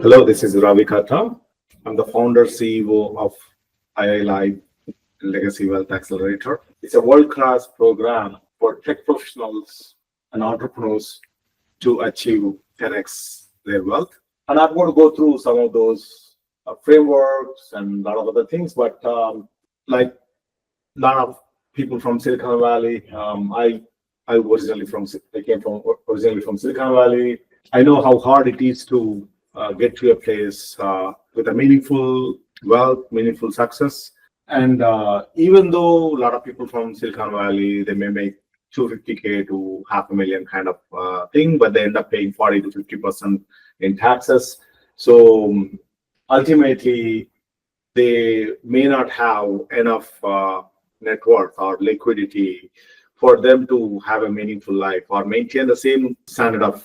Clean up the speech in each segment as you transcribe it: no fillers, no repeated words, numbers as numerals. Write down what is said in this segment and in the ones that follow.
Hello, this is Ravi Katta. I'm the founder CEO of IILIFE Legacy Wealth Accelerator. It's a world-class program for tech professionals and entrepreneurs to achieve 10x their wealth. And I'm going to go through some of those frameworks and a lot of other things, but like a lot of people from Silicon Valley, I originally originally from Silicon Valley. I know how hard it is to get to a place with a meaningful wealth, meaningful success. And even though a lot of people from Silicon Valley, they may make 250K to $500,000 kind of thing, but they end up paying 40 to 50% in taxes. So ultimately, they may not have enough net worth or liquidity for them to have a meaningful life or maintain the same standard of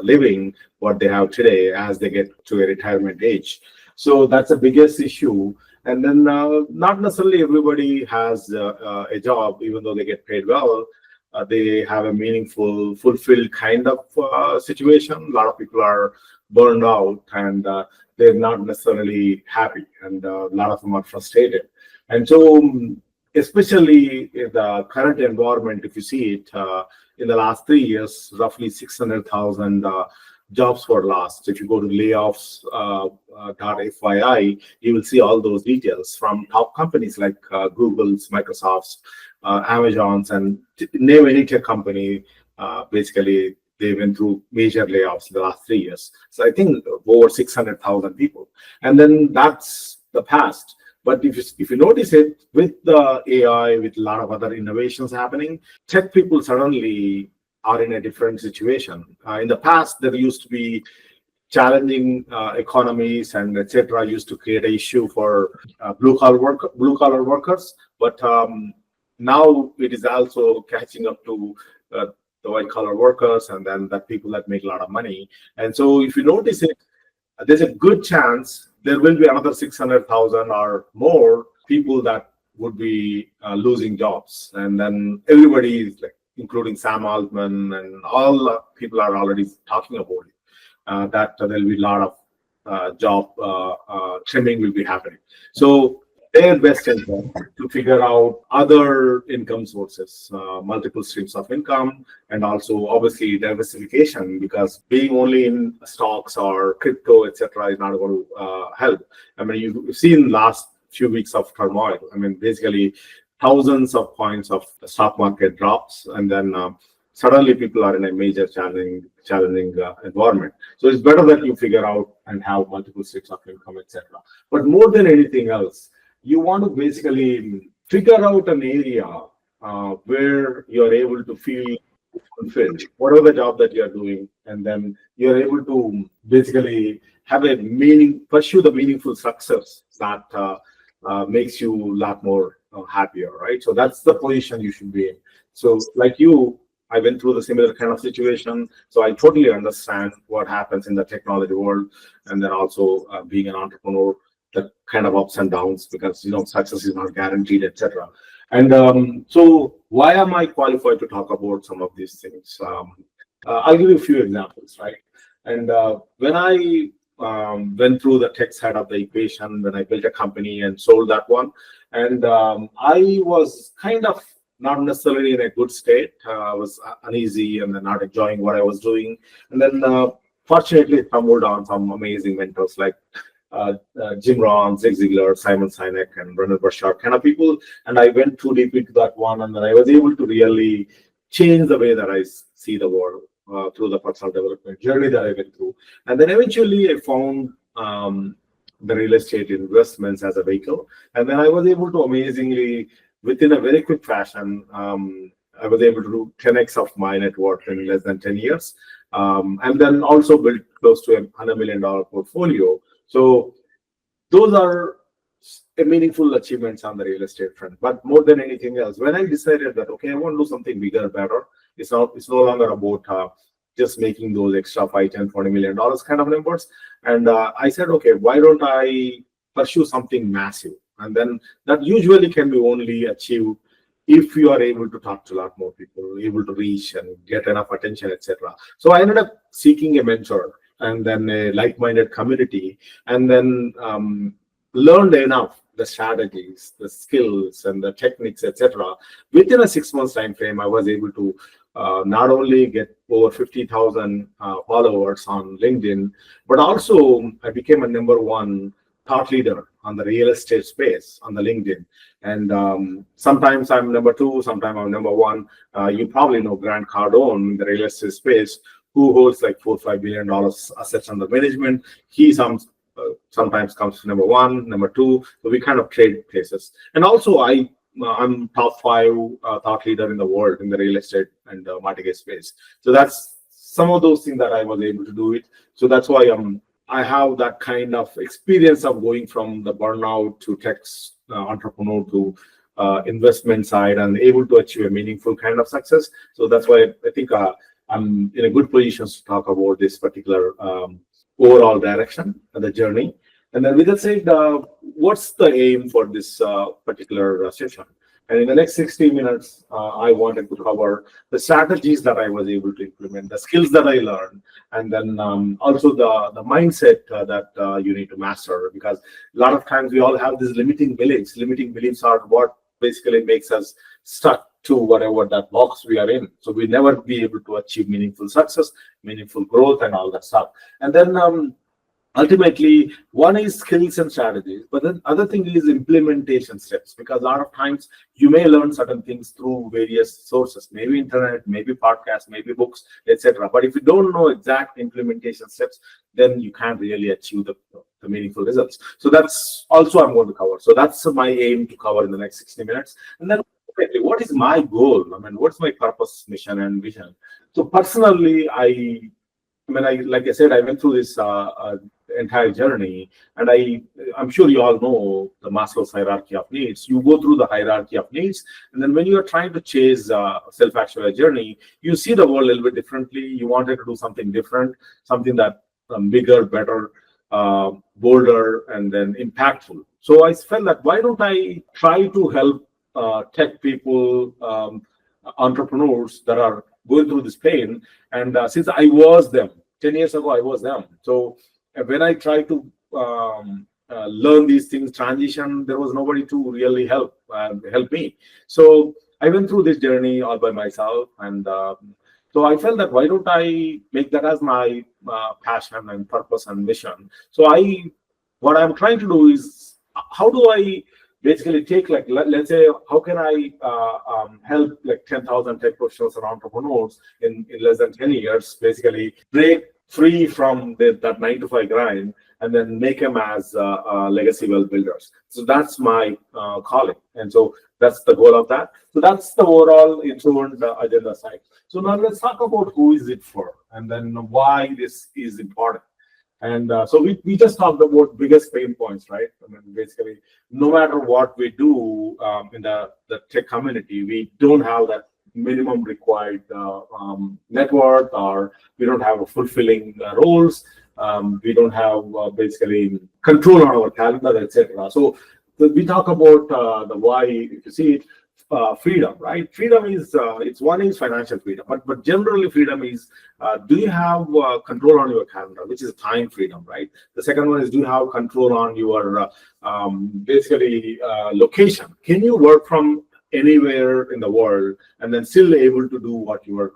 living what they have today as they get to a retirement age. So that's the biggest issue. And then not necessarily everybody has a job, even though they get paid well. They have a meaningful, fulfilled kind of situation. A lot of people are burned out and they're not necessarily happy, and a lot of them are frustrated. And so especially in the current environment, if you see it, in the last 3 years, roughly 600,000 jobs were lost. If you go to layoffs.fyi, you will see all those details from top companies like Google's, Microsoft's, Amazon's, and name any tech company. Basically, they went through major layoffs in the last 3 years. So I think over 600,000 people. And then that's the past. But if you notice it, with the AI, with a lot of other innovations happening, tech people suddenly are in a different situation. In the past, there used to be challenging economies and etc. used to create an issue for blue collar workers. But now it is also catching up to the white collar workers, and then the people that make a lot of money. And so if you notice it, there's a good chance there will be another 600,000 or more people that would be losing jobs. And then everybody, like, including Sam Altman and all people are already talking about it, that there will be a lot of job trimming will be happening. So their best interest to figure out other income sources, multiple streams of income, and also obviously diversification, because being only in stocks or crypto, etc., is not going to help. I mean, you've seen last few weeks of turmoil. I mean, basically thousands of points of stock market drops, and then suddenly people are in a major challenging environment. So it's better that you figure out and have multiple streams of income, etc. But more than anything else, you want to basically figure out an area where you're able to feel fulfilled, whatever the job that you're doing, and then you're able to basically have a pursue the meaningful success that makes you a lot more happier, right? So that's the position you should be in. So like you, I went through the similar kind of situation, so I totally understand what happens in the technology world, and then also being an entrepreneur, the kind of ups and downs, because success is not guaranteed, etc. And so why am I qualified to talk about some of these things? I'll give you a few examples, right? And when I went through the tech side of the equation, when I built a company and sold that one, and I was kind of not necessarily in a good state. I was uneasy and then not enjoying what I was doing. And then fortunately, I stumbled on some amazing mentors like Jim Rohn, Zig Ziglar, Simon Sinek, and Brendon Burchard kind of people. And I went too deep into that one, and then I was able to really change the way that I see the world through the personal development journey that I went through. And then eventually I found the real estate investments as a vehicle. And then I was able to amazingly, within a very quick fashion, I was able to do 10x of my net worth in less than 10 years. And then also built close to $100 million portfolio. So those are meaningful achievements on the real estate front. But more than anything else, when I decided that, okay, I want to do something bigger, better, it's no longer about just making those extra $5, $10, $20 million kind of numbers. And I said, okay, why don't I pursue something massive? And then that usually can be only achieved if you are able to talk to a lot more people, able to reach and get enough attention, etc. So I ended up seeking a mentor. and then a like-minded community, and then learned enough the strategies, the skills, and the techniques, etc. Within a 6 months time frame, I was able to not only get over 50,000 followers on LinkedIn, but also I became a number 1 thought leader on the real estate space on the LinkedIn. And sometimes I'm number 2, sometimes I'm number 1. You probably know Grant Cardone in the real estate space, who holds like $4 or $5 billion assets under management. He sometimes comes to number 1, number 2. So we kind of trade places. And also I'm top 5 thought leader in the world in the real estate and mortgage space. So that's some of those things that I was able to do it. So that's why I have that kind of experience of going from the burnout to tech entrepreneur to investment side and able to achieve a meaningful kind of success. So that's why I think I'm in a good position to talk about this particular overall direction and the journey. And then with that said, what's the aim for this particular session? And in the next 60 minutes, I wanted to cover the strategies that I was able to implement, the skills that I learned, and then also the mindset that you need to master. Because a lot of times we all have these limiting beliefs. Limiting beliefs are what basically makes us stuck to whatever that box we are in. So we never be able to achieve meaningful success, meaningful growth, and all that stuff. And then ultimately, one is skills and strategies, but then other thing is implementation steps, because a lot of times you may learn certain things through various sources, maybe internet, maybe podcasts, maybe books, etc. But if you don't know exact implementation steps, then you can't really achieve the meaningful results. So that's also I'm going to cover. So that's my aim to cover in the next 60 minutes. And then what is my goal? I mean, what's my purpose, mission, and vision? So personally, like I said, I went through this entire journey, and I'm sure you all know the Maslow's hierarchy of needs. You go through the hierarchy of needs, and then when you are trying to chase self-actualized journey, you see the world a little bit differently. You wanted to do something different, something that bigger, better, bolder, and then impactful. So I felt that why don't I try to help tech people, entrepreneurs that are going through this pain. And since I was them 10 years ago, I was them. So when I tried to learn these things, transition, there was nobody to really help me. So I went through this journey all by myself, and so I felt that why don't I make that as my passion and purpose and mission. So what I'm trying to do is, how do I basically take, like, let's say, how can I help like 10,000 tech professionals and entrepreneurs in less than 10 years, basically break free from that 9-to-5 grind and then make them as legacy wealth builders. So that's my calling. And so that's the goal of that. So that's the overall instrument agenda side. So now let's talk about who is it for, and then why this is important. And so we just talked about biggest pain points, right? I mean, basically, no matter what we do in the tech community, we don't have that minimum required net worth, or we don't have a fulfilling roles. We don't have basically control on our calendar, etc. So we talk about the why. If you see it, freedom, right? Freedom is one is financial freedom, but generally freedom is do you have control on your calendar, which is time freedom, right? The second one is, do you have control on your basically location? Can you work from anywhere in the world and then still able to do what your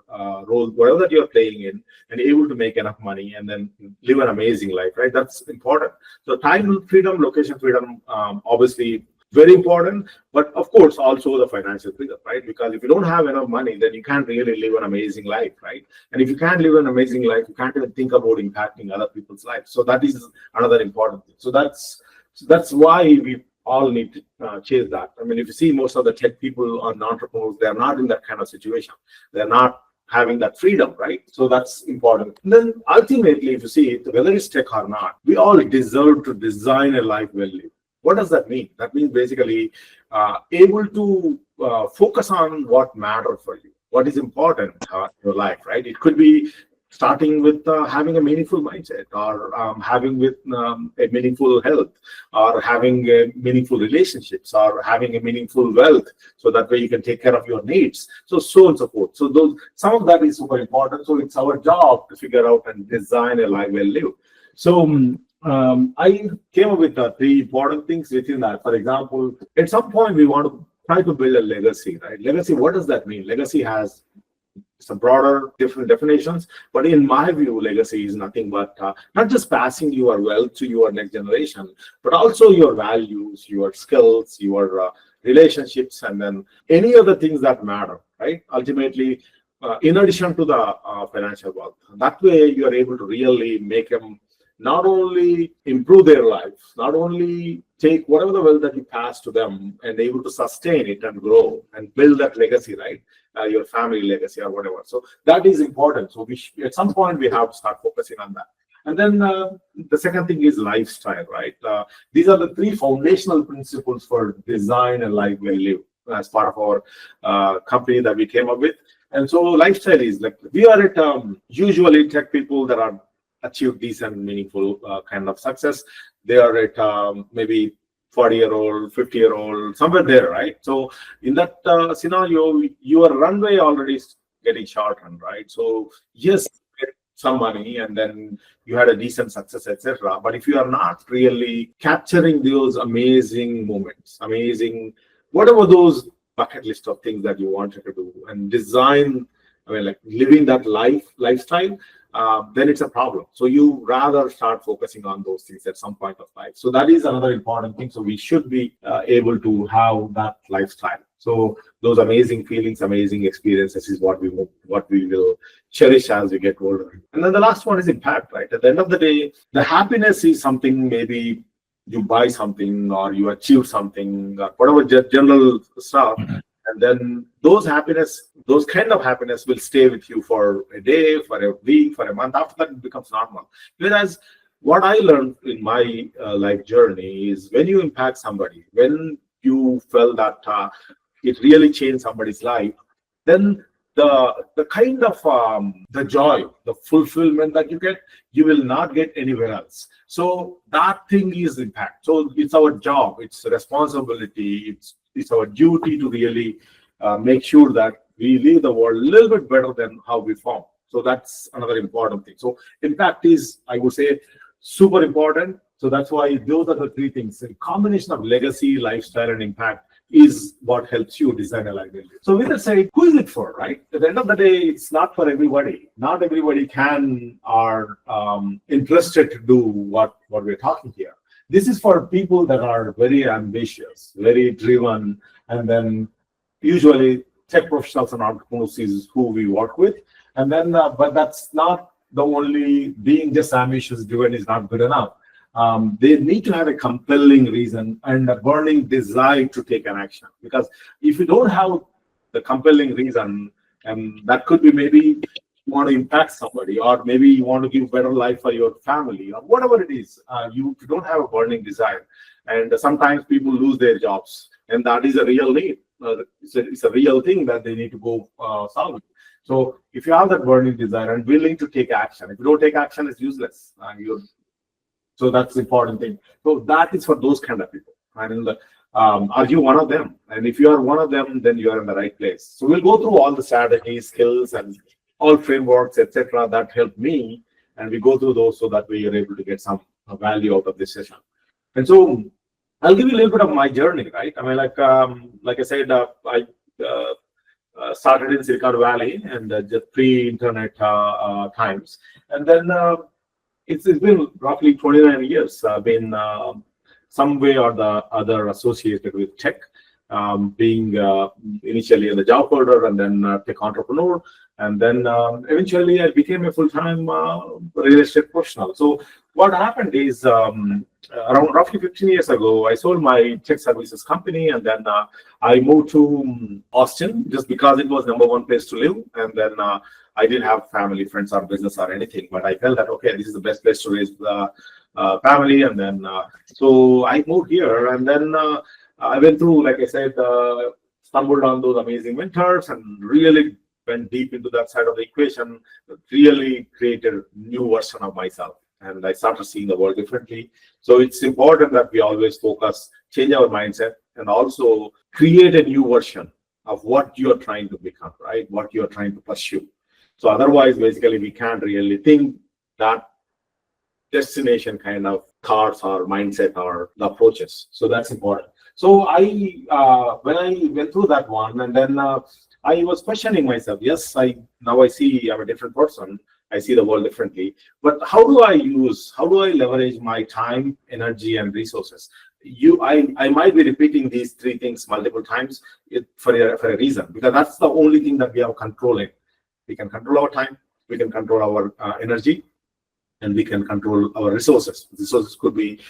role, whatever that you're playing in, and able to make enough money and then live an amazing life, right? That's important. So time freedom, location freedom, obviously very important, but of course also the financial freedom, right? Because if you don't have enough money, then you can't really live an amazing life, right? And if you can't live an amazing life, you can't even think about impacting other people's lives. So that is another important thing. So that's why we all need to chase that. I mean, if you see most of the tech people and entrepreneurs, they're not in that kind of situation. They're not having that freedom, right? So that's important. And then ultimately, if you see it, whether it's tech or not, we all deserve to design a life well lived. What does that mean? That means basically able to focus on what matters for you, what is important in your life, right? It could be starting with having a meaningful mindset, or having with a meaningful health, or having meaningful relationships, or having a meaningful wealth, so that way you can take care of your needs. So on and so forth. So those, some of that is super important. So it's our job to figure out and design a life well lived. So I came up with three important things within that. For example, at some point we want to try to build a legacy, right? Legacy, what does that mean? Legacy has some broader, different definitions, but in my view, legacy is nothing but not just passing your wealth to your next generation, but also your values, your skills, your relationships, and then any other things that matter, right? Ultimately, in addition to the financial wealth. That way, you are able to really make them not only improve their lives, not only take whatever the wealth that you pass to them and able to sustain it and grow and build that legacy, right? Your family legacy or whatever. So that is important. So at some point we have to start focusing on that. And then the second thing is lifestyle, right? These are the three foundational principles for design and life well lived as part of our company that we came up with. And so lifestyle is like, we are at usually tech people that are achieve decent, meaningful kind of success. They are at maybe 40-year-old, 50-year-old, somewhere there, right? So in that scenario, your runway already is getting shortened, right? So yes, get some money and then you had a decent success, etc. But if you are not really capturing those amazing moments, amazing, whatever those bucket list of things that you wanted to do and design, I mean, like living that lifestyle, then it's a problem. So you rather start focusing on those things at some point of life. So that is another important thing. So we should be able to have that lifestyle. So those amazing feelings, amazing experiences is what we will cherish as we get older. And then the last one is impact, right? At the end of the day, the happiness is something, maybe you buy something or you achieve something, or whatever general stuff. And then those kind of happiness will stay with you for a day, for a week, for a month. After that, it becomes normal. Whereas what I learned in my life journey is when you impact somebody, when you felt that it really changed somebody's life, then the kind of the joy, the fulfillment that you get, you will not get anywhere else. So that thing is impact. So it's our job, it's responsibility, it's our duty to really make sure that we leave the world a little bit better than how we found. So that's another important thing. So impact is, I would say, super important. So that's why those are the three things. A combination of legacy, lifestyle, and impact is what helps you design a life. So with that said, who is it for, right? At the end of the day, it's not for everybody. Not everybody can or interested to do what we're talking here. This is for people that are very ambitious, very driven, and then usually tech professionals and entrepreneurs is who we work with. And then, but that's not the only, being just ambitious, driven is not good enough. They need to have a compelling reason and a burning desire to take an action. Because if you don't have the compelling reason, and that could be maybe you want to impact somebody, or maybe you want to give better life for your family, or whatever it is, you don't have a burning desire. And sometimes people lose their jobs, and that is a real need. It's a real thing that they need to go solve. So if you have that burning desire and willing to take action, if you don't take action, it's useless. So that's the important thing. So that is for those kind of people. And are you one of them? And if you are one of them, then you are in the right place. So we'll go through all the strategies, skills, and all frameworks, etc., that help me. And we go through those so that we are able to get some value out of this session. And so I'll give you a little bit of my journey, right? I mean, like I said, I started in Silicon Valley and just pre-internet times. And then it's been roughly 29 years. I've been some way or the other associated with tech, being initially a job holder and then tech entrepreneur. And then eventually I became a full-time real estate professional. So what happened is around roughly 15 years ago, I sold my tech services company, and then I moved to Austin just because it was #1 place to live. And then I didn't have family, friends, or business or anything, but I felt that, okay, this is the best place to raise the family. And then so I moved here, and then I went through, like I said, stumbled on those amazing mentors and really went deep into that side of the equation, really created a new version of myself. And I started seeing the world differently. So it's important that we always focus, change our mindset, and also create a new version of what you're trying to become, right? What you're trying to pursue. So otherwise, basically, we can't really think that destination kind of thoughts or mindset or the approaches. So that's important. So when I went through that one, and then I was questioning myself. Yes, now I see I'm a different person. I see the world differently. But how do I leverage my time, energy, and resources? I might be repeating these three things multiple times for a reason, because that's the only thing that we have control in. We can control our time, we can control our energy, and we can control our resources. Resources could be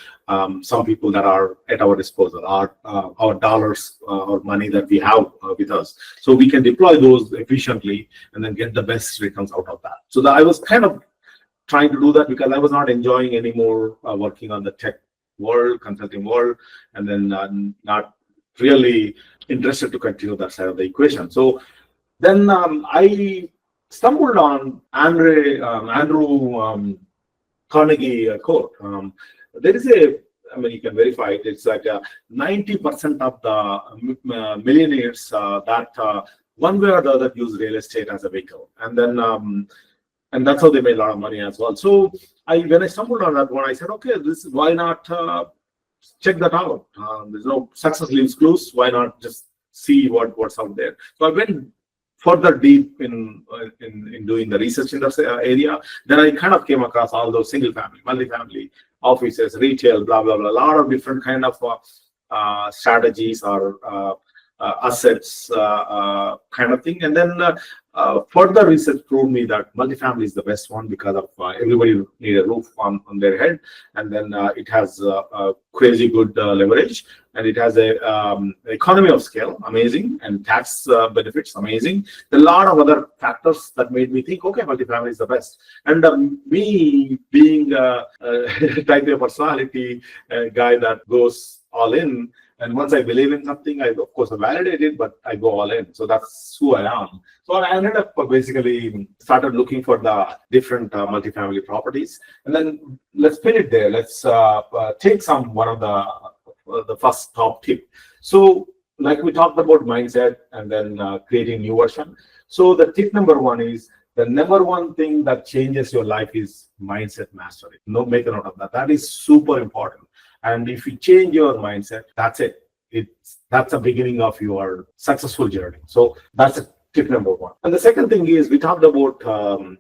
some people that are at our disposal, our dollars or money that we have with us. So we can deploy those efficiently and then get the best returns out of that. So I was kind of trying to do that because I was not enjoying anymore working on the tech world, consulting world, and then not really interested to continue that side of the equation. So then I stumbled on Andrew Carnegie quote. There is you can verify it. It's like 90% of the millionaires that one way or the other use real estate as a vehicle, and then and that's how they made a lot of money as well. So when I stumbled on that one, I said, okay, why not check that out? There's no success leaves clues. Why not just see what's out there? So I went further deep in doing the research in that area. Then I kind of came across all those single family, multi-family offices, retail, blah blah blah, a lot of different kind of strategies or assets kind of thing. And then further research proved me that multifamily is the best one because of everybody need a roof on their head, and then it has a crazy good leverage, and it has a economy of scale, amazing, and tax benefits, amazing. A lot of other factors that made me think, okay, multifamily is the best. And me being a type A personality guy that goes all in, and once I believe in something, I of course validate it, but I go all in. So that's who I am. So I ended up basically started looking for the different multifamily properties, and then let's pin it there. Let's take one of the first top tip. So like we talked about mindset and then creating new version. So the tip number one is the number one thing that changes your life is mindset mastery. Make a note of that. That is super important. And if you change your mindset, that's it. That's the beginning of your successful journey. So that's tip number one. And the second thing is, we talked about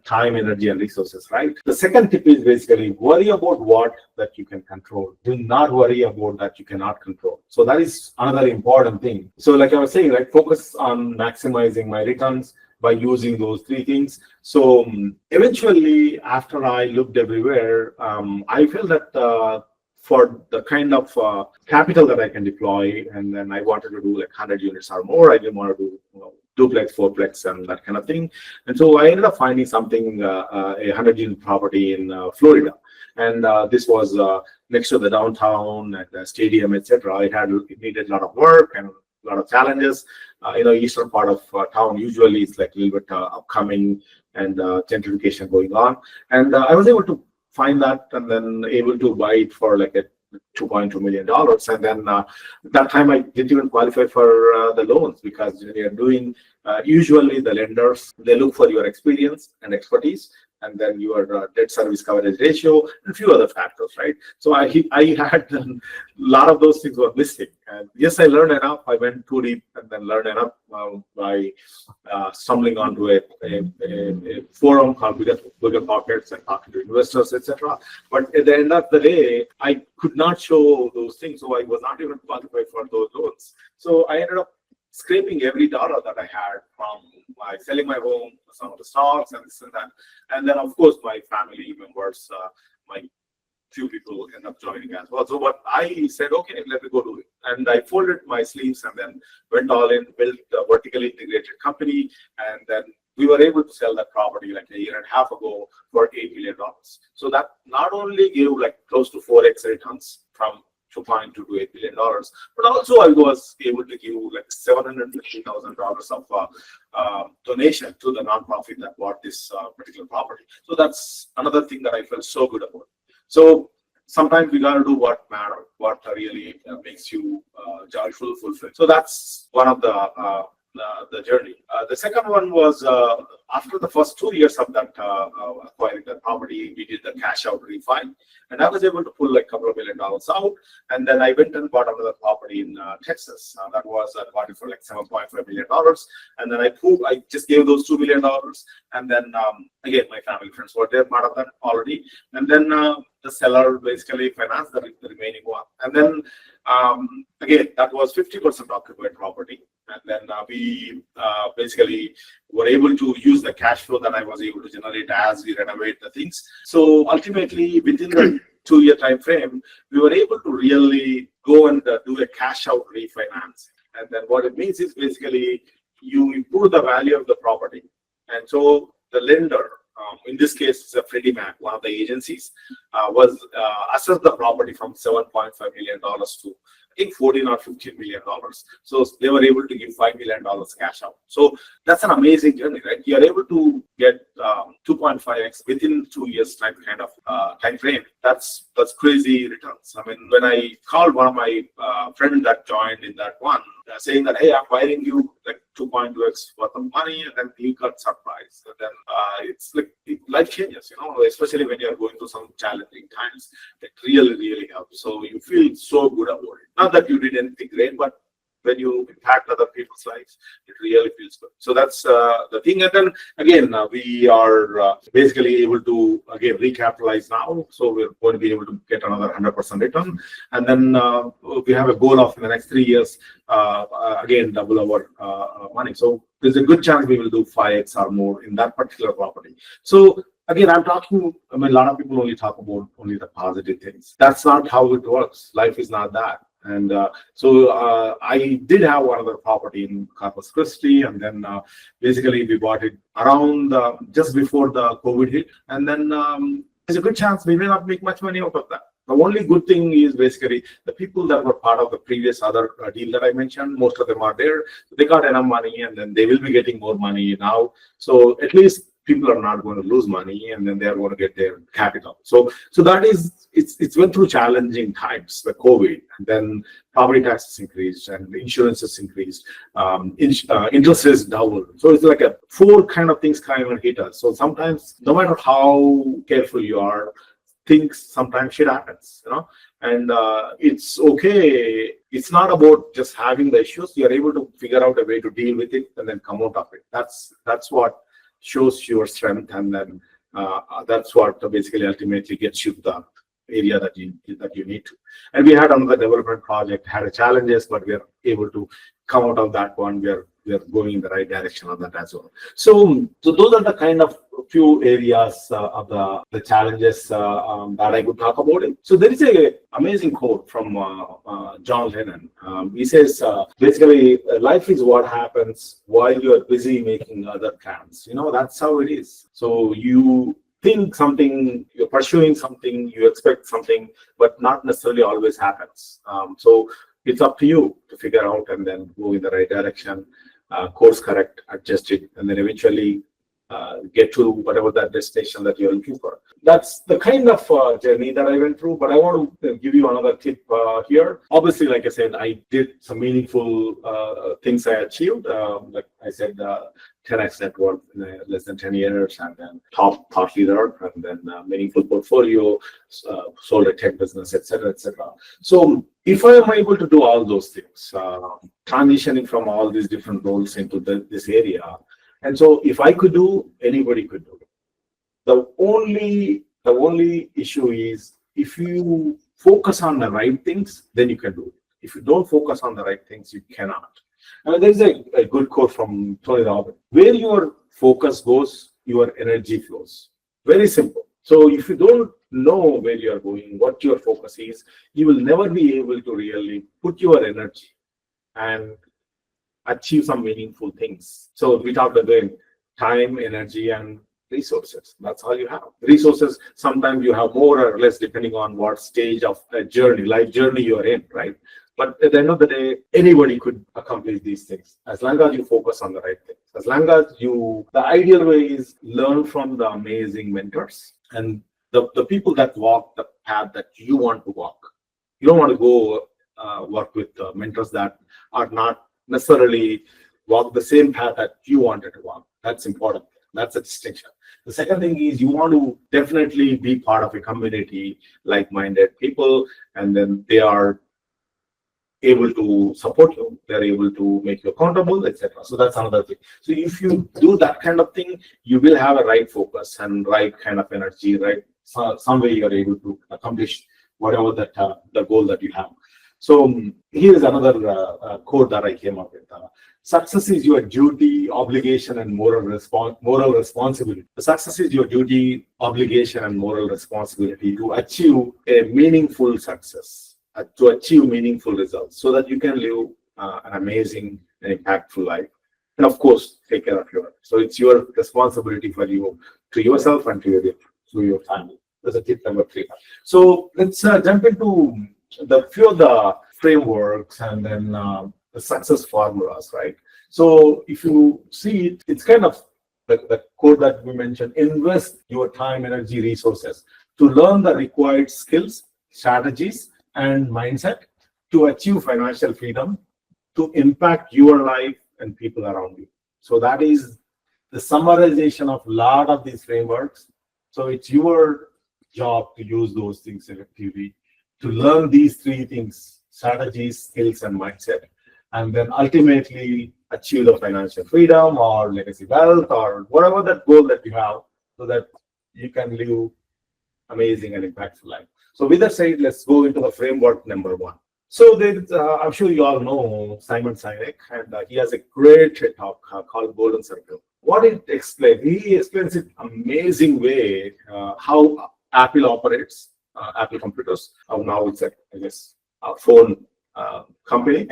time, energy, and resources, right? The second tip is basically worry about what that you can control. Do not worry about that you cannot control. So that is another important thing. So like I was saying, right, focus on maximizing my returns by using those three things. So eventually, after I looked everywhere, I felt that for the kind of capital that I can deploy, and then I wanted to do like 100 units or more. I didn't want to do duplex, fourplex, and that kind of thing. And so I ended up finding something, a 100-unit property in Florida. And this was next to the downtown and the stadium, etc. It needed a lot of work and a lot of challenges. Eastern part of town usually is like a little bit upcoming and gentrification going on. And I was able to find that and then able to buy it for like a $2.2 million. And then that time I didn't even qualify for the loans, because when you're doing, usually the lenders, they look for your experience and expertise, and then your debt service coverage ratio, and a few other factors, right? So I had a lot of those things were missing. And yes, I learned enough. I went too deep and then learned enough by stumbling onto a forum called Bigger Pockets and talking to investors, etc. But at the end of the day, I could not show those things, so I was not even qualified for those loans. So I ended up scraping every dollar that I had from selling my home, some of the stocks and this and that. And then, of course, my family members, my few people end up joining as well. So what I said, okay, let me go do it. And I folded my sleeves and then went all in, built a vertically integrated company. And then we were able to sell that property like a year and a half ago for $8 million. So that not only gave like close to 4x returns from $2.2 to $8 billion. But also I was able to give like $750,000 of donation to the nonprofit that bought this particular property. So that's another thing that I felt so good about. So sometimes we gotta do what matters, what really makes you joyful, fulfilled. So that's one of the journey. The second one was after the first 2 years of that acquiring the property, we did the cash out refine, and I was able to pull like a couple of $1 million out. And then I went and bought another property in Texas. That was bought it for like $7.5 million. And then I just gave those $2 million. And then again, my family friends were there, part of that already. And then the seller basically financed the remaining one. And then again, that was 50% occupied property. And then we basically were able to use the cash flow that I was able to generate as we renovate the things. So ultimately, within the 2-year time frame, we were able to really go and do a cash out refinance. And then what it means is basically you improve the value of the property. And so the lender, in this case, it's a Freddie Mac, one of the agencies, was assessed the property from $7.5 million to I think $14 or $15 million. So they were able to give $5 million cash out. So that's an amazing journey, right? You are able to get 2.5x within 2 years time frame. That's crazy returns. I mean, when I called one of my friends that joined in that one, saying that, hey, I'm hiring you like 2.2x worth of money, and then you got surprised. And then it's like life changes, especially when you're going through some challenging times. It really, really helps. So you feel so good about it. Not that you did anything great, but when you impact other people's lives, it really feels good. So that's the thing. And then again, we are basically able to again recapitalize now. So we're going to be able to get another 100% return. And then we have a goal of in the next 3 years, again, double our money. So there's a good chance we will do 5x or more in that particular property. So again, a lot of people only talk about only the positive things. That's not how it works. Life is not that. And so I did have one other property in Corpus Christi, and then basically we bought it around just before the COVID hit. And then there's a good chance we may not make much money out of that. The only good thing is basically the people that were part of the previous other deal that I mentioned, most of them are there. They got enough money, and then they will be getting more money now. So at least people are not going to lose money, and then they are going to get their capital. So that is, it's went through challenging times, the COVID, and then property taxes increased and the insurances increased, interest rates doubled. So it's like a 4 kind of things kind of hit us. So sometimes, no matter how careful you are, sometimes shit happens, and it's okay. It's not about just having the issues. You're able to figure out a way to deal with it and then come out of it. That's what shows your strength, and then that's what basically ultimately gets you to the area that you need to. And we had another development project, had challenges, but we are able to come out of that one. We are going in the right direction on that as well. So those are the kind of few areas of the challenges that I could talk about it. So there is a amazing quote from John Lennon. He says, basically, life is what happens while you are busy making other plans. That's how it is. So you think something, you're pursuing something, you expect something, but not necessarily always happens. So it's up to you to figure out and then go in the right direction, course correct, adjust it, and then eventually get to whatever that destination that you're looking for. That's the kind of journey that I went through, but I want to give you another tip here. Obviously, like I said, I did some meaningful things I achieved. Like I said, 10x net worth in less than 10 years, and then top thought leader, and then meaningful portfolio, sold a tech business, etc., etc. So if I am able to do all those things, transitioning from all these different roles into this area, and so if I could do, anybody could do it. The only issue is if you focus on the right things, then you can do it. If you don't focus on the right things, you cannot. There's a good quote from Tony Robbins: where your focus goes, your energy flows. Very simple. So if you don't know where you are going, what your focus is, you will never be able to really put your energy and achieve some meaningful things. So we talked again, time, energy, and resources. That's all you have. Resources, sometimes you have more or less depending on what stage of a journey, life journey you're in, right? But at the end of the day, anybody could accomplish these things as long as you focus on the right things. As long as the ideal way is learn from the amazing mentors and the people that walk the path that you want to walk. You don't want to go work with mentors that are not necessarily walk the same path that you wanted to walk. That's important. That's a distinction. The second thing is you want to definitely be part of a community, like-minded people, and then they are able to support you, they're able to make you accountable, etc. So that's another thing. So if you do that kind of thing, you will have a right focus and right kind of energy, right? So some way you're able to accomplish whatever that the goal that you have. So here is another quote that I came up with. Success is your duty, obligation, and moral responsibility. Success is your duty, obligation, and moral responsibility to achieve a meaningful success, to achieve meaningful results, so that you can live an amazing and impactful life. And of course, take care of your life. So it's your responsibility for you, to yourself and to your family. That's a tip number 3. So let's jump into the few of the frameworks and then the success formulas, right? So if you see it, it's kind of the quote that we mentioned: invest your time, energy, resources to learn the required skills, strategies, and mindset to achieve financial freedom, to impact your life and people around you. So that is the summarization of a lot of these frameworks. So it's your job to use those things effectively, to learn these 3 things: strategies, skills, and mindset, and then ultimately achieve the financial freedom or legacy wealth or whatever that goal that you have, so that you can live amazing and impactful life. So with that said, let's go into the framework number 1. So there's, I'm sure you all know Simon Sinek, and he has a great talk called Golden Circle. What it explains, he explains it amazing way how Apple operates, Apple computers. Now it's a phone company.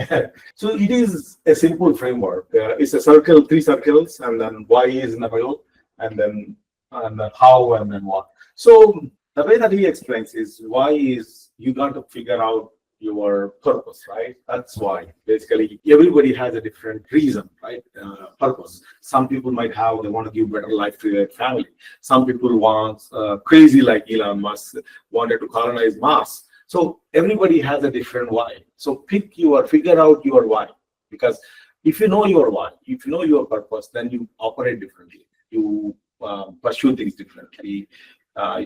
So it is a simple framework. It's a circle, 3 circles, and then why is in the middle, and then how, and then what. So the way that he explains is why is you got to figure out your purpose, right? That's why. Basically, everybody has a different reason, right? Purpose. Some people might have, they want to give better life to their family. Some people want, crazy like Elon Musk, wanted to colonize Mars. So everybody has a different why. So figure out your why. Because if you know your why, if you know your purpose, then you operate differently. You pursue things differently.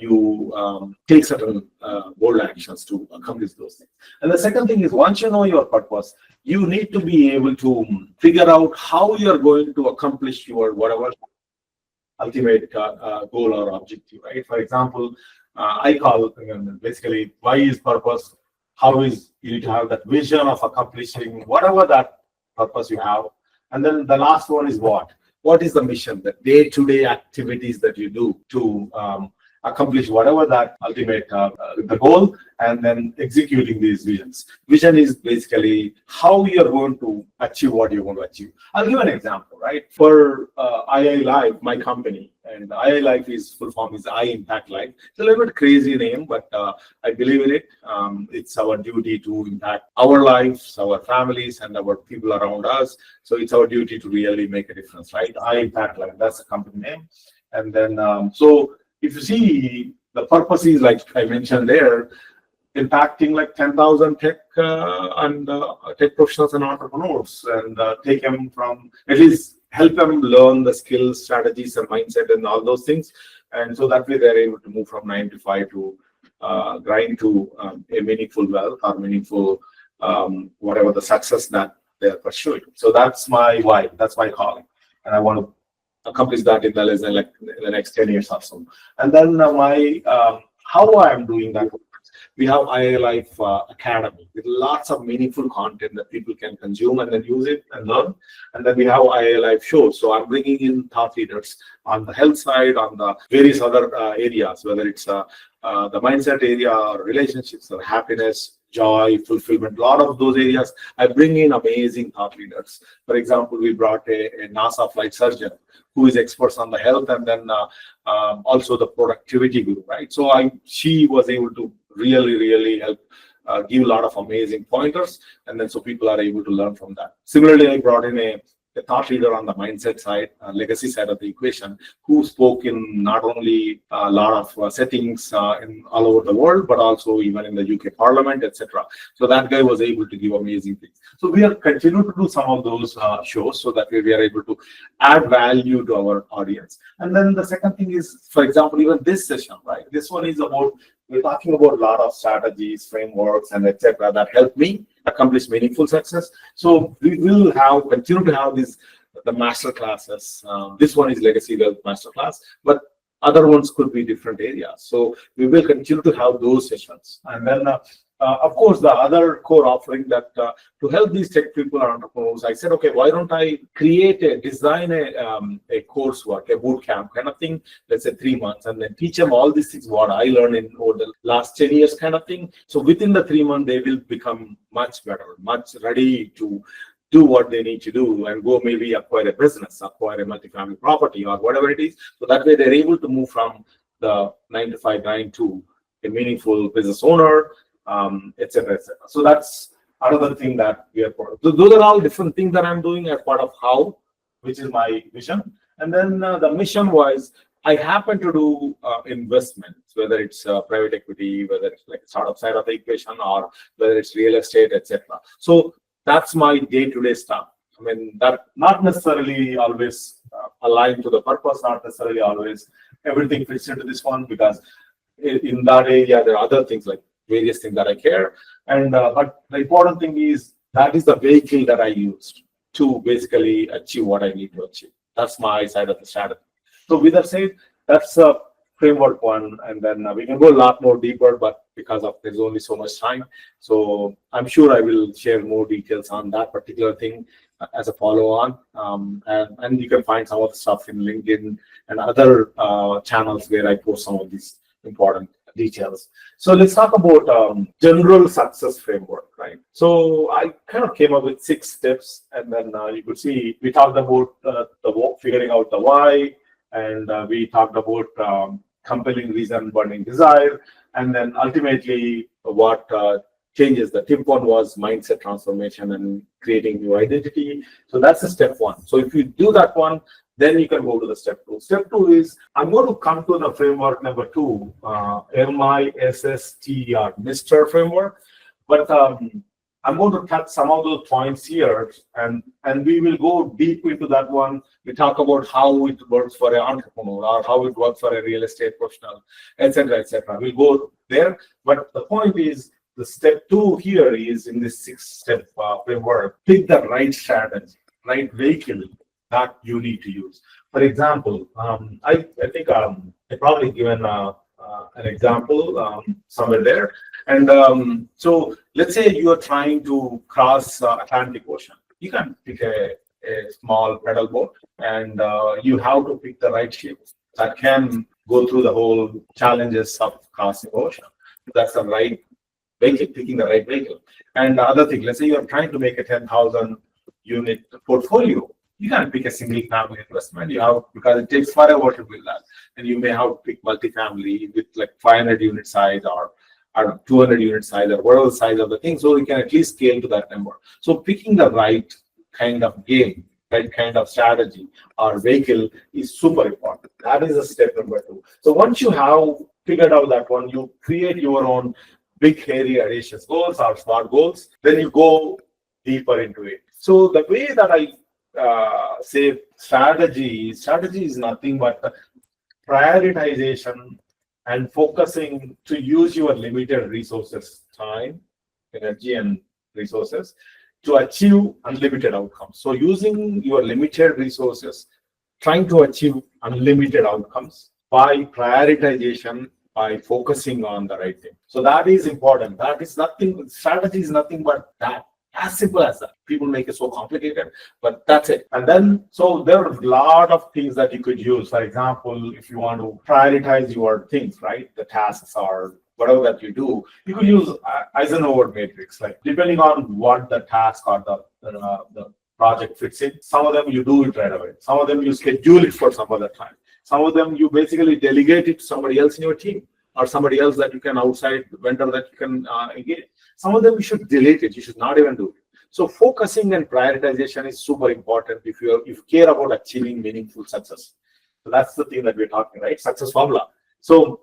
You take certain bold actions to accomplish those things. And the second thing is, once you know your purpose, you need to be able to figure out how you're going to accomplish your whatever ultimate goal or objective, right? For example, I call basically why is purpose, how is you need to have that vision of accomplishing whatever that purpose you have. And then the last one is what? What is the mission, the day-to-day activities that you do to accomplish whatever that ultimate the goal, and then executing these visions. Vision is basically how you're going to achieve what you're going to achieve. I'll give an example, right? For IILIFE, my company, and IILIFE is full form is I Impact Life. It's a little bit crazy name, but I believe in it. It's our duty to impact our lives, our families, and our people around us. So it's our duty to really make a difference, right? I Impact Life, that's the company name. And then so if you see, the purpose is, like I mentioned there, impacting like 10,000 tech and tech professionals and entrepreneurs, and take them from, at least help them learn the skills, strategies, and mindset, and all those things. And so that way they're able to move from 9 to 5 to grind to a meaningful wealth or meaningful whatever the success that they're pursuing. So that's my why, that's my calling, and I want to accomplish that in the next 10 years or so. And then how I am doing that. We have IILIFE Academy with lots of meaningful content that people can consume and then use it and learn. And then we have IILIFE shows. So I'm bringing in thought leaders on the health side, on the various other areas, whether it's the mindset area or relationships or happiness, joy, fulfillment, a lot of those areas. I bring in amazing thought leaders. For example, we brought a NASA flight surgeon who is experts on the health, and then also the productivity guru, right? So she was able to really help give a lot of amazing pointers, and then so people are able to learn from that. Similarly, I brought in a thought leader on the mindset side, legacy side of the equation, who spoke in not only a lot of settings in all over the world, but also even in the UK Parliament, etc. So that guy was able to give amazing things. So we are continuing to do some of those shows so that we are able to add value to our audience. And then the second thing is, for example, even this session, right? This one is about, we're talking about a lot of strategies, frameworks, and etc. that help me accomplish meaningful success. So we will continue to have the master classes. This one is Legacy Wealth Masterclass, but other ones could be different areas. So we will continue to have those sessions. And then, of course, the other core offering that to help these tech people or entrepreneurs, I said, okay, why don't I design a coursework, a boot camp kind of thing, let's say 3 months, and then teach them all these things, what I learned in over the last 10 years kind of thing. So within the 3 months, they will become much better, much ready to do what they need to do and go maybe acquire a business, acquire a multifamily property or whatever it is. So that way they're able to move from the 9 to 5 grind to a meaningful business owner, etc. So that's another thing that we are part of. So those are all different things that I'm doing as part of how, which is my vision. And then the mission wise, I happen to do investments, whether it's private equity, whether it's like startup side of the equation, or whether it's real estate, etc. So that's my day-to-day stuff. I mean, that not necessarily always aligned to the purpose, not necessarily always everything fits into this one, because in that area there are other things like various things that I care. And but the important thing is that is the vehicle that I used to basically achieve what I need to achieve. That's my side of the strategy. So with that said, that's a framework one, and then we can go a lot more deeper, but because of there's only so much time, so I'm sure I will share more details on that particular thing as a follow-on, and you can find some of the stuff in LinkedIn and other channels where I post some of these important details. So let's talk about general success framework, right? So I kind of came up with 6 steps, and then you could see we talked about figuring out the why, and we talked about compelling reason, burning desire, and then ultimately what changes. The tip one was mindset transformation and creating new identity. So that's the step 1. So if you do that one, then you can go to the step 2. Step 2 is, I'm going to come to the framework number 2, MISSTER, Mr. framework. But I'm going to touch some of those points here, and we will go deep into that one. We talk about how it works for an entrepreneur or how it works for a real estate professional, etc., etc. We'll go there. But the point is, the step 2 here is in this 6-step framework, pick the right strategy, right vehicle that you need to use. For example, I think I probably given an example somewhere there. And so let's say you are trying to cross Atlantic Ocean. You can pick a small pedal boat, and you have to pick the right ship that can go through the whole challenges of crossing ocean. That's the right vehicle, picking the right vehicle. And the other thing, let's say you're trying to make a 10,000 unit portfolio. You can pick a single family investment. You have, because it takes forever to build that. And you may have to pick multifamily with like 500 unit size or 200 unit size or whatever the size of the thing. So you can at least scale to that number. So picking the right kind of game, right kind of strategy or vehicle is super important. That is a step number 2. So once you have figured out that one, you create your own big, hairy, audacious goals or smart goals. Then you go deeper into it. So the way that I say strategy is nothing but prioritization and focusing to use your limited resources, time, energy, and resources to achieve unlimited outcomes. So using your limited resources, trying to achieve unlimited outcomes by prioritization, by focusing on the right thing. So that is important. That is nothing, strategy is nothing but that. As simple as that. People make it so complicated, but that's it. And then, so there are a lot of things that you could use. For example, if you want to prioritize your things, right? The tasks or whatever that you do, you could use Eisenhower matrix, like depending on what the task or the project fits in. Some of them you do it right away. Some of them you schedule it for some other time. Some of them you basically delegate it to somebody else in your team or somebody else that you can outside vendor that you can engage. Some of them you should delete it. You should not even do it. So focusing and prioritization is super important if you care about achieving meaningful success. So that's the thing that we're talking, right? Success formula. So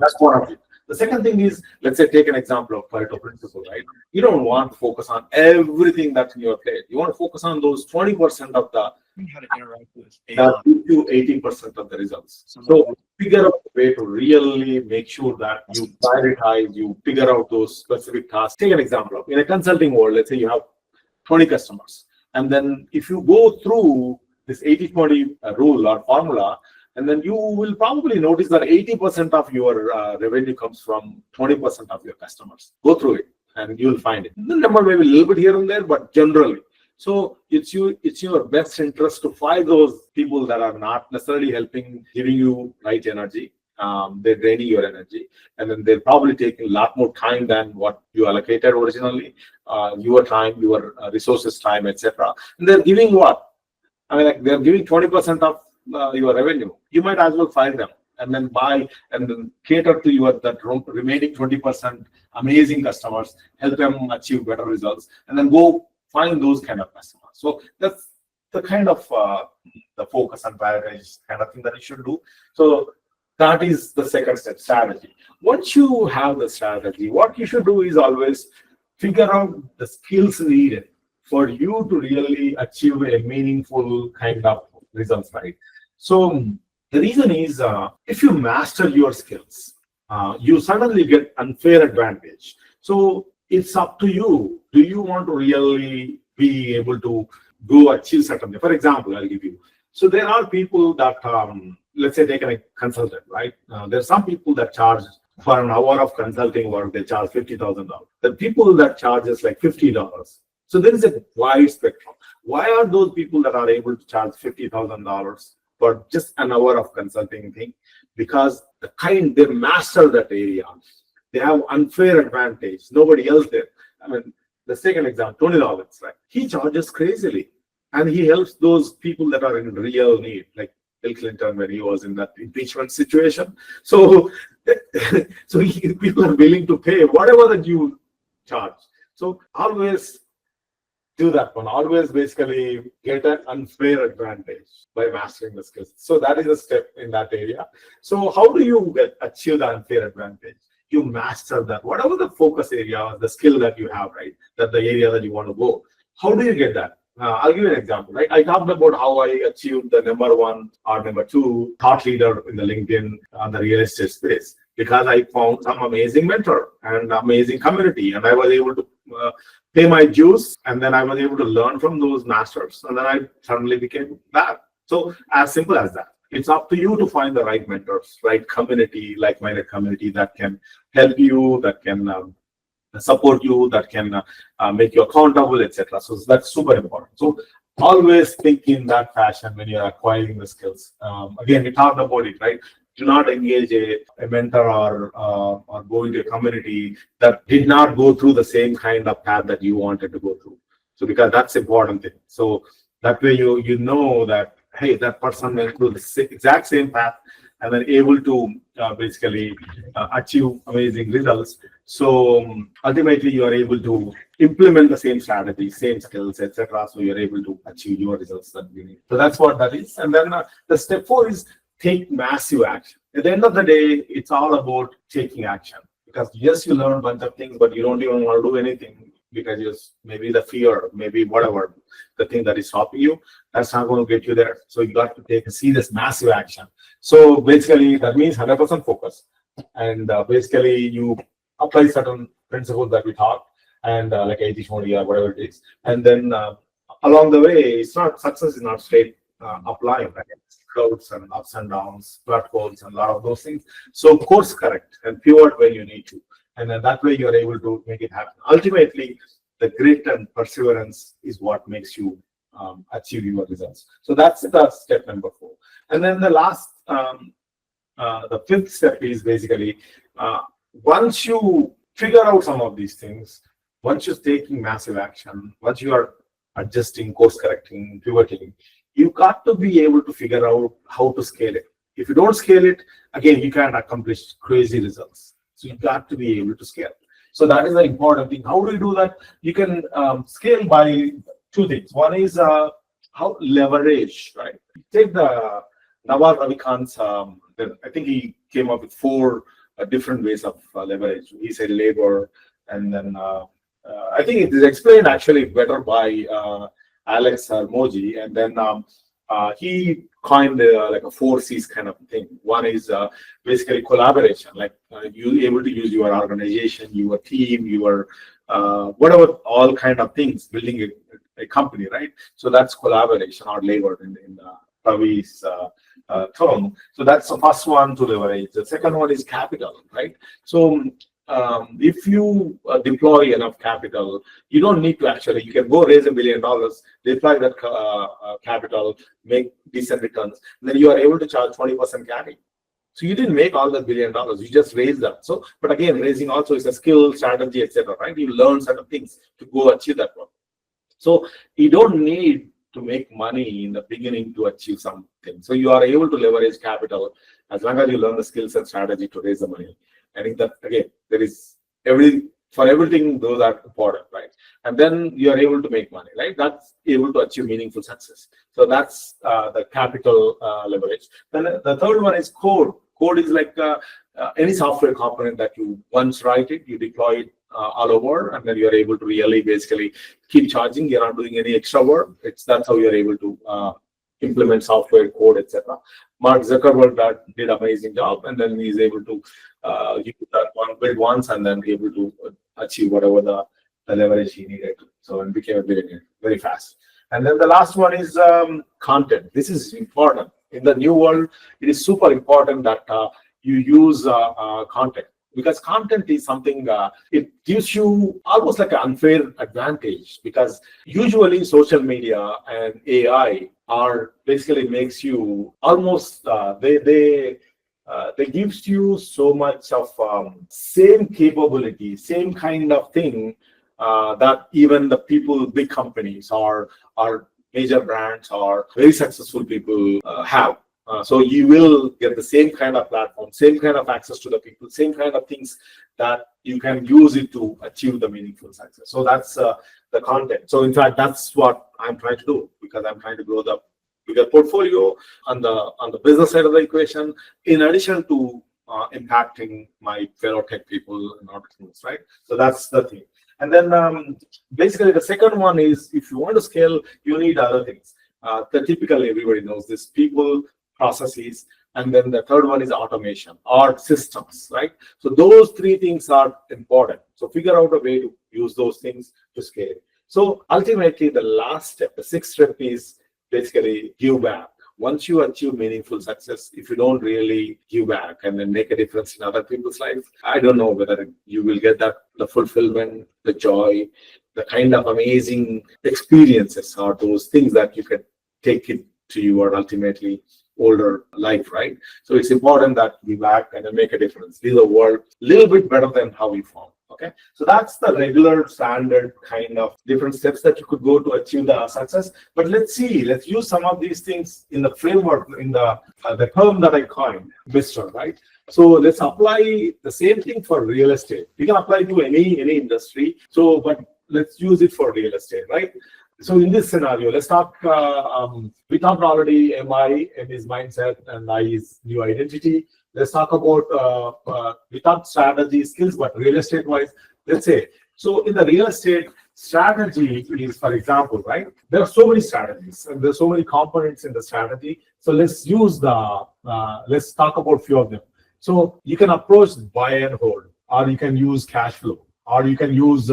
that's one of it. The second thing is, let's say, take an example of Pareto principle, right? You don't want to focus on everything that's in your plate. You want to focus on those 20% of the how to interact with that give you 80% of the results. So figure out a way to really make sure that you prioritize, you figure out those specific tasks. Take an example of in a consulting world, let's say you have 20 customers. And then if you go through this 80-20 rule or formula, and then you will probably notice that 80% of your revenue comes from 20% of your customers. Go through it and you'll find it. The number may be a little bit here and there, but generally. So it's your best interest to find those people that are not necessarily giving you right energy. They're draining your energy, and then they're probably taking a lot more time than what you allocated originally, your time, your resources, time, etc. And they're giving what? I mean, like they're giving 20% of your revenue. You might as well find them and then buy and then cater to that remaining 20% amazing customers, help them achieve better results, and then go find those kind of customers. So that's the kind of the focus and prioritization kind of thing that you should do. So that is the second step, strategy. Once you have the strategy, what you should do is always figure out the skills needed for you to really achieve a meaningful kind of results, right? So the reason is if you master your skills, you suddenly get unfair advantage. So it's up to you. Do you want to really be able to go achieve something? For example, I'll give you. So there are people that, let's say, take a consultant, right? There are some people that charge for an hour of consulting work, they charge $50,000. The people that charge is like $50. So there is a wide spectrum. Why are those people that are able to charge $50,000 for just an hour of consulting thing? Because they master that area. They have unfair advantage. Nobody else did. I mean, let's take an example. Tony Robbins, right? He charges crazily, and he helps those people that are in real need, like Bill Clinton when he was in that impeachment situation. So, people are willing to pay whatever that you charge. So always do that one. Always basically get an unfair advantage by mastering the skills. So that is a step in that area. So how do you achieve the unfair advantage? You master that, whatever the focus area, the skill that you have, right? That the area that you want to go. How do you get that? I'll give you an example, right? I talked about how I achieved the number 1 or number 2 thought leader in the LinkedIn on the real estate space because I found some amazing mentor and amazing community, and I was able to pay my dues, and then I was able to learn from those masters, and then I suddenly became that. So as simple as that. It's up to you to find the right mentors, right community, like-minded community that can help you, that can support you, that can make you accountable, etc. So that's super important. So always think in that fashion when you're acquiring the skills. Again, we talked about it, right? Do not engage a mentor or go into a community that did not go through the same kind of path that you wanted to go through. So because that's important thing. So that way you know that, hey, that person went through the exact same path and then able to basically achieve amazing results. So ultimately, you are able to implement the same strategy, same skills, etc. So you're able to achieve your results that you need. So that's what that is. And then the step 4 is take massive action. At the end of the day, it's all about taking action. Because yes, you learn a bunch of things, but you don't even want to do anything because maybe the fear, maybe whatever, the thing that is stopping you, that's not going to get you there. So you got to take a serious, massive action. So basically, that means 100% focus. And basically, you apply certain principles that we taught, and like 80-20 or whatever it is. And then along the way, success is not straight applying, right? Clouds and ups and downs, flat holes, and a lot of those things. So course correct and pivot when you need to. And then that way you're able to make it happen. Ultimately, the grit and perseverance is what makes you achieve your results. So that's the step number 4. And then the last, the 5th step is basically once you figure out some of these things, once you're taking massive action, once you are adjusting, course correcting, pivoting, you got to be able to figure out how to scale it. If you don't scale it, again, you can't accomplish crazy results. So you got to be able to scale. So that is the important thing. How do you do that? You can scale by two things. One is how leverage, right? Take the Ravi Katta's, I think he came up with four different ways of leverage. He said labor, and then I think it is explained actually better by Alex Moji, and then he coined like a four C's kind of thing. One is basically collaboration, like you able to use your organization, your team, your whatever, all kind of things, building a company, right? So that's collaboration or labor in Ravi's term. So that's the first one to leverage. The second one is capital, right? So if you deploy enough capital, you don't need to actually, you can go raise $1 billion, deploy that capital, make decent returns, and then you are able to charge 20% carry. So you didn't make all that $1 billion, you just raised that. So, but again, raising also is a skill, strategy, etc. Right? You learn certain things to go achieve that one. So you don't need to make money in the beginning to achieve something. So you are able to leverage capital as long as you learn the skills and strategy to raise the money. I think that again, there is everything, those are important, right? And then you are able to make money, right? That's able to achieve meaningful success. So that's the capital leverage. Then the third one is code. Code is like any software component that you once write it, you deploy it all over, and then you are able to really basically keep charging. You're not doing any extra work. That's how you're able to implement software code, etc. Mark Zuckerberg did an amazing job, and then he's able to use that one build once, and then able to achieve whatever the leverage he needed. So and became a billionaire very fast. And then the last one is content. This is important in the new world. It is super important that you use content, because content is something it gives you almost like an unfair advantage, because usually social media and AI are basically makes you almost they gives you so much of same capability, same kind of thing that even the people, big companies or major brands or very successful people have. So you will get the same kind of platform, same kind of access to the people, same kind of things that you can use it to achieve the meaningful success. So that's the content. So in fact, that's what I'm trying to do, because I'm trying to grow the bigger portfolio on the business side of the equation, in addition to impacting my fellow tech people and entrepreneurs, right? So that's the thing. And then basically the second one is, if you want to scale, you need other things. Typically everybody knows this: people, processes, and then the third one is automation or systems, right? So those three things are important. So figure out a way to use those things to scale. So ultimately, the last step, the sixth step, is basically give back. Once you achieve meaningful success, if you don't really give back and then make a difference in other people's lives, I don't know whether you will get that, the fulfillment, the joy, the kind of amazing experiences, or those things that you can take it to your ultimately older life, right? So it's important that we back and then make a difference, leave the world a little bit better than how we found. Okay, so that's the regular standard kind of different steps that you could go to achieve the success. But let's use some of these things in the framework, in the term that I coined, Mr. Right? So let's apply the same thing for real estate. We can apply to any industry. So, but let's use it for real estate, right? So in this scenario, let's talk, we talked already MI and his mindset, and I his new identity. Let's talk about, we talked strategy, skills, but real estate wise, let's say, so in the real estate, strategy is, for example, right? There are so many strategies and there's so many components in the strategy. So let's use let's talk about a few of them. So you can approach buy and hold, or you can use cash flow, or you can use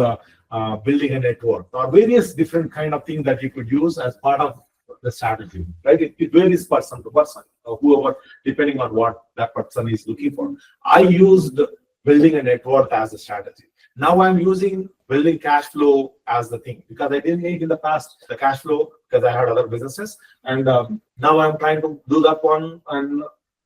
building a network, or various different kind of things that you could use as part of the strategy, right? It varies person to person, or whoever, depending on what that person is looking for. I used building a network as a strategy. Now I'm using building cash flow as the thing, because I didn't need in the past the cash flow because I had other businesses, and now I'm trying to do that one, and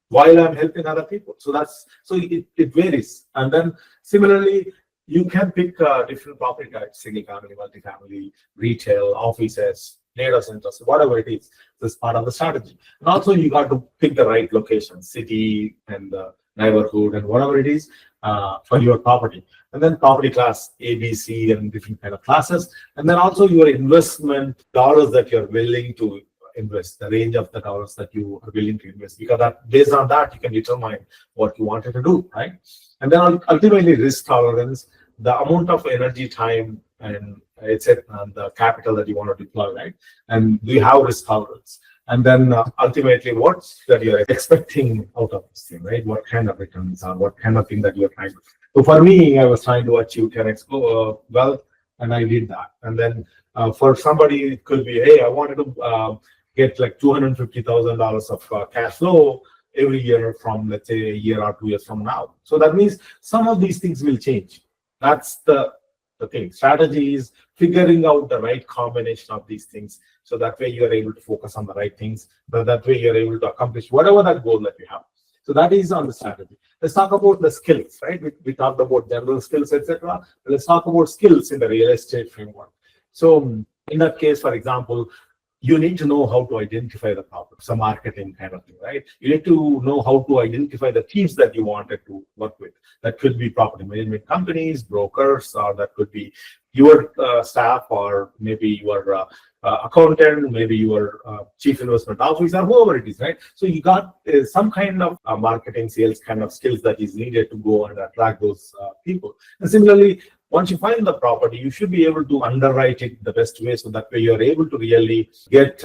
while I'm helping other people. So it varies. And then similarly, you can pick different property types: single family, multifamily, retail, offices, data centers, whatever it is. This is part of the strategy. And also you got to pick the right location, city and neighborhood and whatever it is for your property. And then property class A, B, C, and different kind of classes. And then also your investment dollars that you're willing to invest, the range of the dollars that you are willing to invest, because based on that you can determine what you wanted to do, right? And then ultimately risk tolerance, the amount of energy, time, and and the capital that you want to deploy, right? And do you have risk tolerance? And then ultimately, what's that you're expecting out of this thing, right? What kind of returns or what kind of thing that you're trying to. So for me, I was trying to achieve 10x wealth, and I did that. And then for somebody, it could be, hey, I wanted to get like $250,000 of cash flow every year from, let's say, a year or 2 years from now. So that means some of these things will change. That's the thing. Strategy is figuring out the right combination of these things, so that way you are able to focus on the right things, but that way you're able to accomplish whatever that goal that you have. So that is on the strategy. Let's talk about the skills, right? We talked about general skills, etc. Let's talk about skills in the real estate framework. So in that case, for example, you need to know how to identify the problem, some marketing kind of thing, right? You need to know how to identify the teams that you wanted to work with. That could be property management companies, brokers, or that could be your staff, or maybe your accountant, maybe your chief investment officer, whoever it is, right? So you got some kind of marketing, sales kind of skills that is needed to go and attract those people. And similarly, once you find the property, you should be able to underwrite it the best way, so that way you're able to really get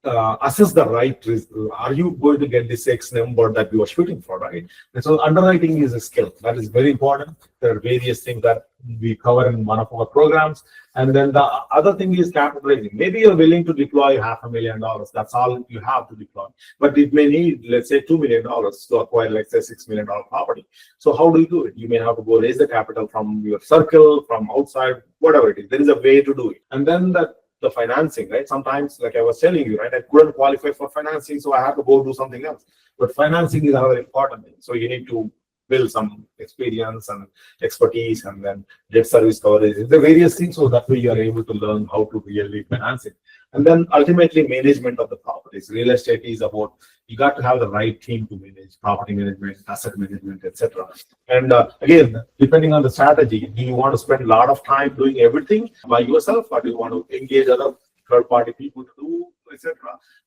assess the right risk. Are you going to get this X number that you are shooting for, right? And so underwriting is a skill that is very important. There are various things that we cover in one of our programs. And then the other thing is capital raising. Maybe you're willing to deploy $500,000. That's all you have to deploy. But it may need, let's say, $2 million to acquire, let's say, $6 million property. So how do you do it? You may have to go raise the capital from your circle, from outside, whatever it is. There is a way to do it. And then the financing, right? Sometimes, like I was telling you, right, I couldn't qualify for financing, so I had to go do something else. But financing is another important thing. So you need to build some experience and expertise, and then debt service coverage, the various things, so that way you are able to learn how to really finance it. And then ultimately management of the properties. Real estate is about, you got to have the right team to manage property management, asset management, etc. And again, depending on the strategy, do you want to spend a lot of time doing everything by yourself, or do you want to engage other third-party people to do, etc.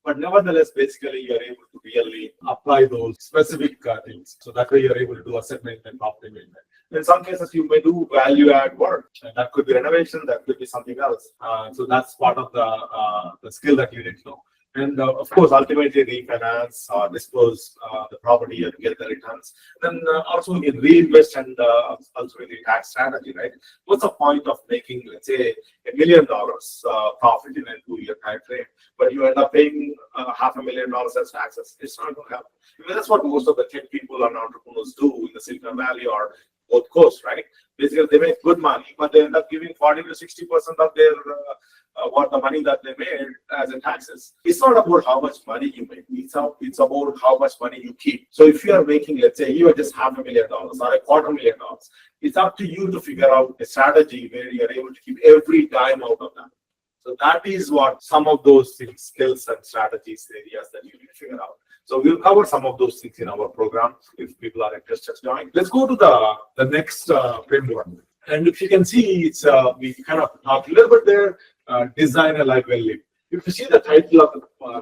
But nevertheless, basically, you're able to really apply those specific things. So that way you're able to do asset management, property management. In some cases, you may do value-add work. And that could be renovation, that could be something else. So that's part of the skill that you need to know. And of course, ultimately refinance or dispose the property and get the returns. Then also you reinvest and also in the tax strategy, right? What's the point of making, let's say, $1 million profit in a 2-year time frame, but you end up paying $500,000 as taxes? It's not going to happen. Because that's what most of the tech people and entrepreneurs do in the Silicon Valley or both coasts, right? Basically, they make good money, but they end up giving 40 to 60% of their what the money that they made as in taxes. It's not about how much money you make. It's about how much money you keep. So if you are making, let's say, you are just $500,000 or $250,000, it's up to you to figure out a strategy where you are able to keep every dime out of that. So that is what some of those skills and strategies areas that you need to figure out. So we'll cover some of those things in our program if people are interested to join. Let's go to the next framework. And if you can see, it's we kind of talked a little bit there. Design a life well lived. If you see the title of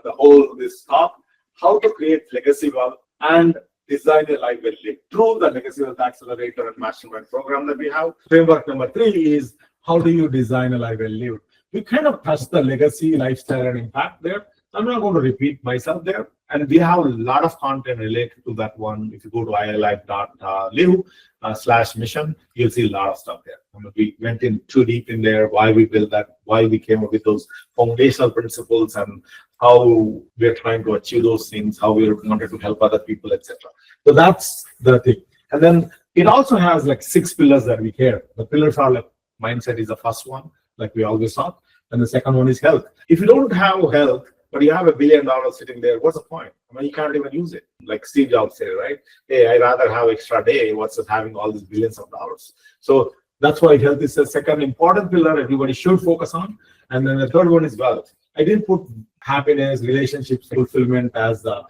the whole this talk, how to create legacy wealth and design a life well lived through the Legacy Wealth Accelerator and Mastermind program that we have. Framework number 3 is how do you design a life well lived. We kind of touched the legacy, lifestyle, and impact there. I'm not going to repeat myself there. And we have a lot of content related to that one. If you go to IILIFE.live/mission, you'll see a lot of stuff there. We went in too deep in there, why we built that, why we came up with those foundational principles, and how we're trying to achieve those things, how we wanted to help other people, etc. So that's the thing. And then it also has like 6 pillars that we care. The pillars are like mindset is the first one, like we always talk. And the second one is health. If you don't have health, but you have $1 billion sitting there. What's the point? I mean, you can't even use it. Like Steve Jobs said, right? Hey, I'd rather have extra day. What's it having all these billions of dollars? So that's why health is the second important pillar everybody should focus on. And then the third one is wealth. I didn't put happiness, relationships, fulfillment as the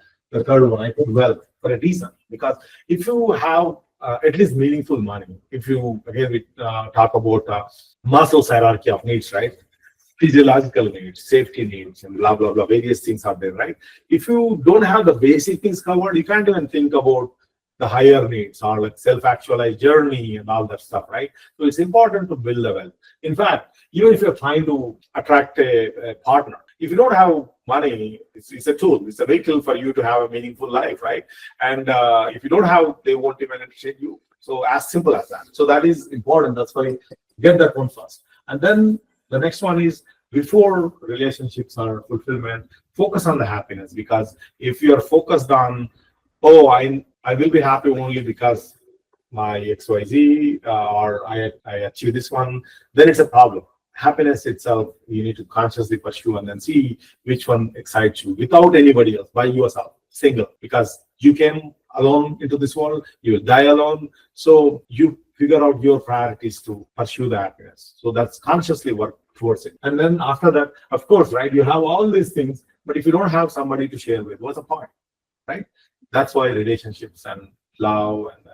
third one. I put wealth for a reason. Because if you have at least meaningful money, if you, again, we talk about Maslow's hierarchy of needs, right? Physiological needs, safety needs, and blah, blah, blah, various things are there, right? If you don't have the basic things covered, you can't even think about the higher needs or like self-actualized journey and all that stuff, right? So it's important to build a wealth. In fact, even if you're trying to attract a partner, if you don't have money, it's a tool, it's a vehicle for you to have a meaningful life, right? And if you don't have, they won't even appreciate you. So as simple as that. So that is important. That's why get that one first. And then the next one is, before relationships or fulfillment, focus on the happiness. Because if you're focused on, oh, I will be happy only because my XYZ or I achieve this one, then it's a problem. Happiness itself, you need to consciously pursue and then see which one excites you without anybody else, by yourself, single. Because you came alone into this world, you will die alone. So you figure out your priorities to pursue the happiness. So that's consciously work towards it. And then after that, of course, right, you have all these things, but if you don't have somebody to share with, what's the point, right? That's why relationships and love and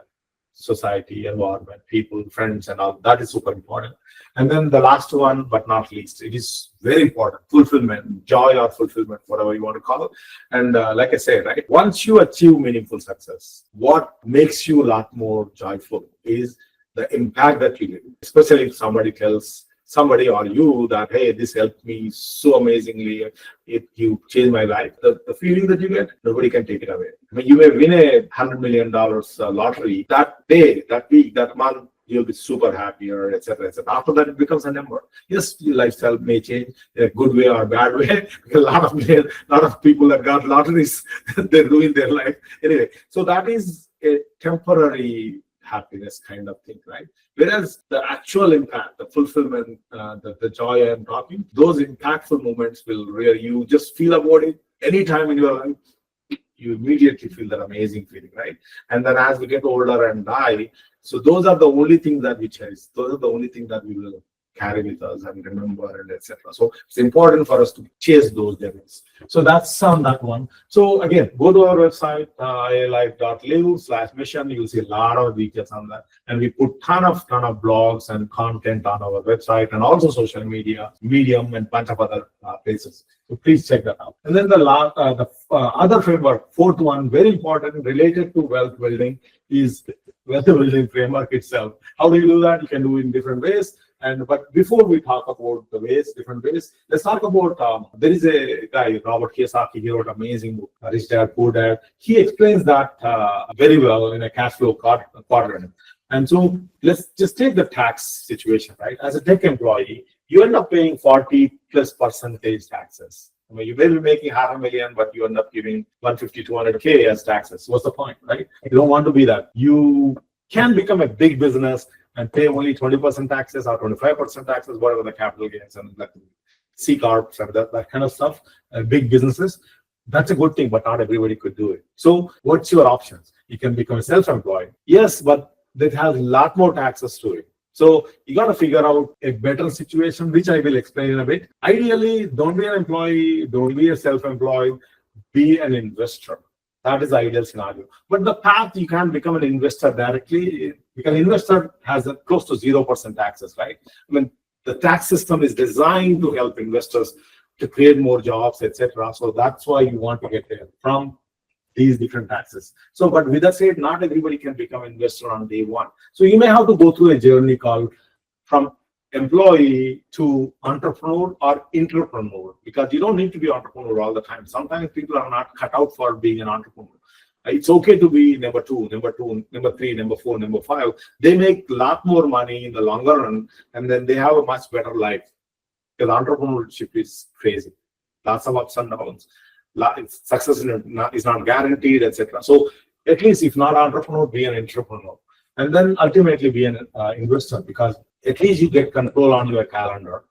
society, environment, people, friends, and all that is super important. And then the last one, but not least, it is very important, fulfillment, joy or fulfillment, whatever you want to call it. And like I said, right, once you achieve meaningful success, what makes you a lot more joyful is the impact that you give, especially if somebody tells somebody or you that, hey, this helped me so amazingly, you changed my life. The feeling that you get, nobody can take it away. I mean, you may win a $100 million lottery. That day, that week, that month, you'll be super happy, or etc. etc. After that, it becomes a number. Yes, your lifestyle may change in a good way or bad way. A lot of people that got lotteries, they ruin their life. Anyway, so that is a temporary happiness kind of thing, right? Whereas the actual impact, the fulfillment, the joy I'm talking, those impactful moments will where you just feel about it anytime in your life, you immediately feel that amazing feeling, right? And then as we get older and die, so those are the only things that we cherish. Those are the only things that we will carry with us and remember, and etc. So it's important for us to chase those journeys. So that's on that one. So again, go to our website, iilife.live/mission. You'll see a lot of details on that. And we put ton of blogs and content on our website, and also social media, Medium, and bunch of other places. So please check that out. And then the other framework, fourth one, very important, related to wealth building, is wealth building framework itself. How do you do that? You can do it in different ways. But before we talk about the different ways, let's talk about, there is a guy, Robert Kiyosaki, he wrote an amazing book, Rich Dad, Poor Dad. He explains that very well in a cash flow quadrant. And so let's just take the tax situation, right? As a tech employee, you end up paying 40+% taxes. I mean, you may be making $500,000, but you end up giving 150, 200K as taxes. What's the point, right? You don't want to be that. You can become a big business and pay only 20% taxes or 25% taxes, whatever the capital gains and like C corps and that kind of stuff, big businesses. That's a good thing, but not everybody could do it. So what's your options? You can become self-employed. Yes, but that has a lot more taxes to it. So you got to figure out a better situation, which I will explain in a bit. Ideally, don't be an employee, don't be a self-employed, be an investor. That is the ideal scenario. But the path, you can't become an investor directly, because investor has close to 0% taxes, right? I mean, the tax system is designed to help investors to create more jobs, etc. So that's why you want to get there from these different taxes. So, but with that said, not everybody can become an investor on day one. So you may have to go through a journey called from employee to entrepreneur or entrepreneur, because you don't need to be entrepreneur all the time. Sometimes people are not cut out for being an entrepreneur. It's okay to be number 2, number 3, number 4, number 5. They make a lot more money in the longer run, and then they have a much better life. Because entrepreneurship is crazy. Lots of ups and downs. Success is not guaranteed, etc. So at least if not entrepreneur, be an entrepreneur. And then ultimately be an investor, because at least you get control on your calendar.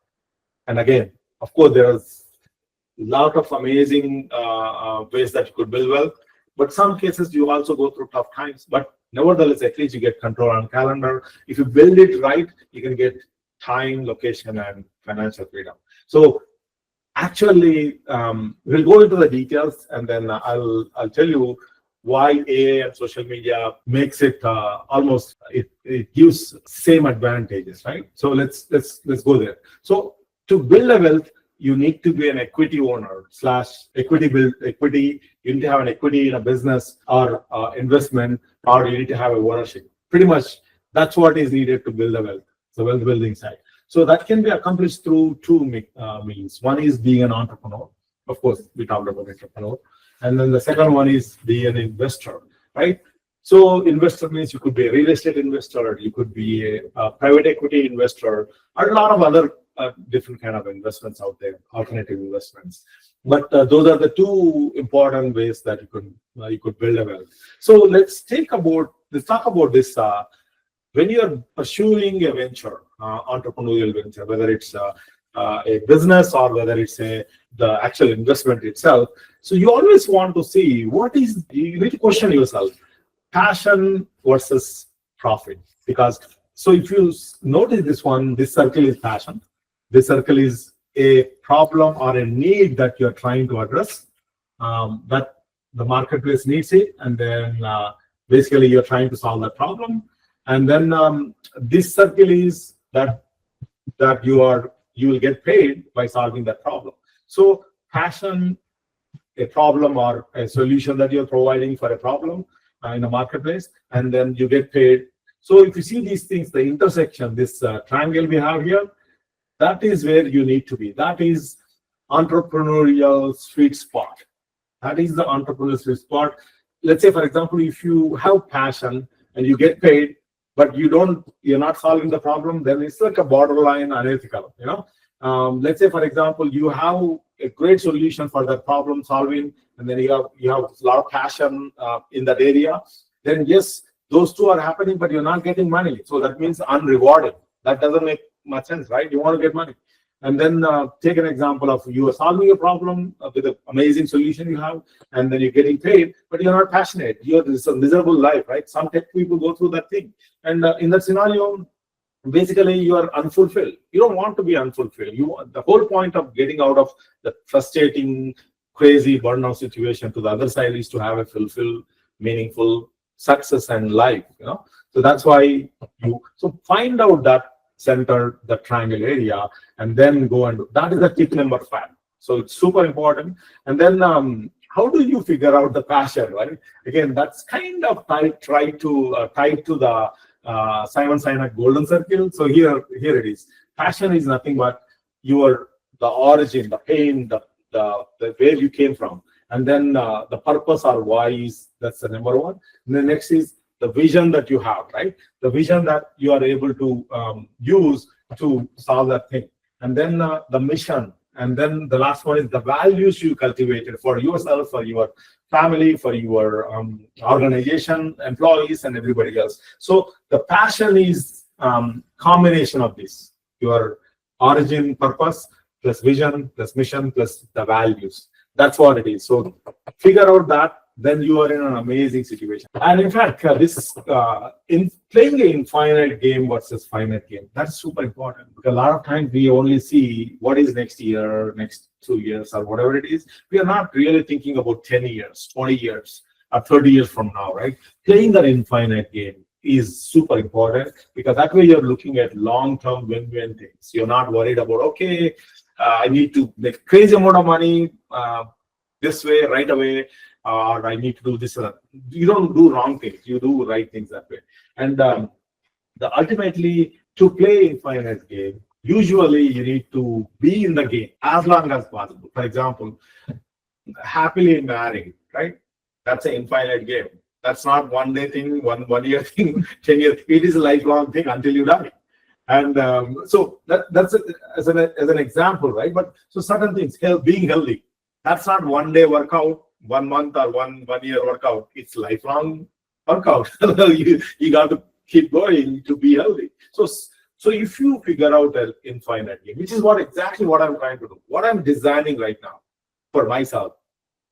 And again, of course, there's lot of amazing ways that you could build wealth. But some cases you also go through tough times. But nevertheless, at least you get control on calendar. If you build it right, you can get time, location, and financial freedom. So actually, we'll go into the details, and then I'll tell you why AI and social media makes it almost it gives same advantages, right? So let's go there. So to build a wealth, you need to be an equity owner / equity. You need to have an equity in a business or investment, or you need to have a ownership. Pretty much that's what is needed to build a wealth. The wealth building side. So that can be accomplished through two means. One is being an entrepreneur. Of course, we talked about entrepreneur. And then the second one is being an investor, right? So investor means you could be a real estate investor, you could be a private equity investor, or a lot of other different kind of investments out there, alternative investments. But those are the two important ways that you could build a wealth. So let's talk about this. When you're pursuing a venture, entrepreneurial venture, whether it's a business or whether it's the actual investment itself, so you always want to see you need to question yourself, passion versus profit. Because so if you notice this circle is passion, this circle is a problem or a need that you're trying to address, that the marketplace needs it, and then basically you're trying to solve that problem. And then this circle is that you will get paid by solving that problem. So passion, a problem or a solution that you're providing for a problem in a marketplace, and then you get paid. So if you see these things, the intersection, this triangle we have here, that is where you need to be. That is entrepreneurial sweet spot. That is the entrepreneurial sweet spot. Let's say, for example, if you have passion and you get paid, but you're not solving the problem, then it's like a borderline unethical, Let's say, for example, you have a great solution for that problem solving, and then you have a lot of passion in that area. Then yes, those two are happening, but you're not getting money. So that means unrewarded. That doesn't make much sense, right? You want to get money. And then take an example of you are solving a problem with an amazing solution you have, and then you're getting paid, but you're not passionate. It's a miserable life, right? Some tech people go through that thing. And in that scenario, basically you are unfulfilled. You don't want to be unfulfilled. The whole point of getting out of the frustrating, crazy burnout situation to the other side is to have a fulfilled, meaningful success and life, So that's why so find out that center, the triangle area, and then go and that is the tip number 5. So it's super important. And then how do you figure out the passion, right? Again, that's kind of tied to the Simon Sinek golden circle. So here it is. Passion is nothing but the origin, the pain, the where you came from, and then the purpose or why that's the number 1. And the next is the vision that you have, right? The vision that you are able to use to solve that thing. And then the mission. And then the last one is the values you cultivated for yourself, for your family, for your organization, employees, and everybody else. So the passion is combination of this. Your origin, purpose, plus vision, plus mission, plus the values. That's what it is. So figure out that, then you are in an amazing situation. And in fact, this in playing an infinite game versus finite game, that's super important, because a lot of times we only see what is next year, next 2 years, or whatever it is. We are not really thinking about 10 years, 20 years, or 30 years from now, right? Playing that infinite game is super important, because that way you're looking at long-term win-win things. You're not worried about, okay, I need to make crazy amount of money this way right away, or I need to do this. You don't do wrong things. You do right things that way. And ultimately, to play infinite game, usually you need to be in the game as long as possible. For example, happily married, right? That's an infinite game. That's not one day thing, one year thing, 10 years. It is a lifelong thing until you die. And so that's as an example, right? But so certain things, being healthy, that's not one day workout, 1 month or one year workout. It's lifelong workout. you got to keep going to be healthy. So if you figure out an infinite game, which is exactly what I'm trying to do, what I'm designing right now, for myself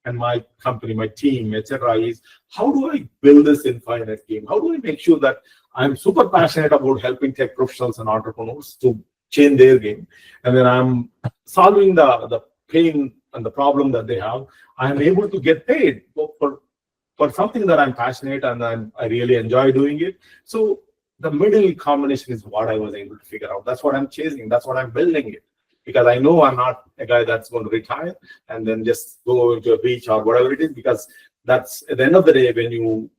and my company, my team, etc., is how do I build this infinite game? How do I make sure that I'm super passionate about helping tech professionals and entrepreneurs to change their game, and then I'm solving the pain and the problem that they have. I'm able to get paid for something that I'm passionate and I really enjoy doing it. So the middle combination is what I was able to figure out. That's what I'm chasing. That's what I'm building it. Because I know I'm not a guy that's going to retire and then just go into a beach or whatever it is, because that's at the end of the day, when you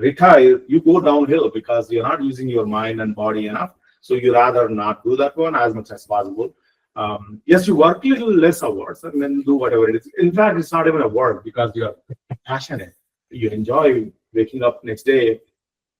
retire, you go downhill because you're not using your mind and body enough. So you rather not do that one as much as possible. Yes, you work a little less hours and then do whatever it is. In fact, it's not even a work because you're passionate. You enjoy waking up next day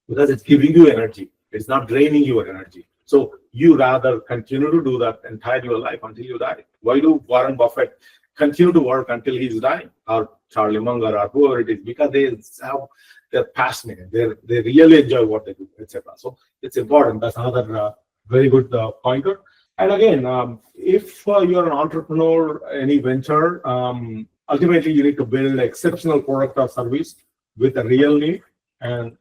because it's giving you energy. It's not draining your energy. So you rather continue to do that entire your life until you die. Why do Warren Buffett continue to work until he's dying, or Charlie Munger, or whoever it is? Because they're passionate. They really enjoy what they do, etc. So it's important. That's another very good pointer. And again, if you're an entrepreneur, any venture, ultimately you need to build an exceptional product or service with a real need and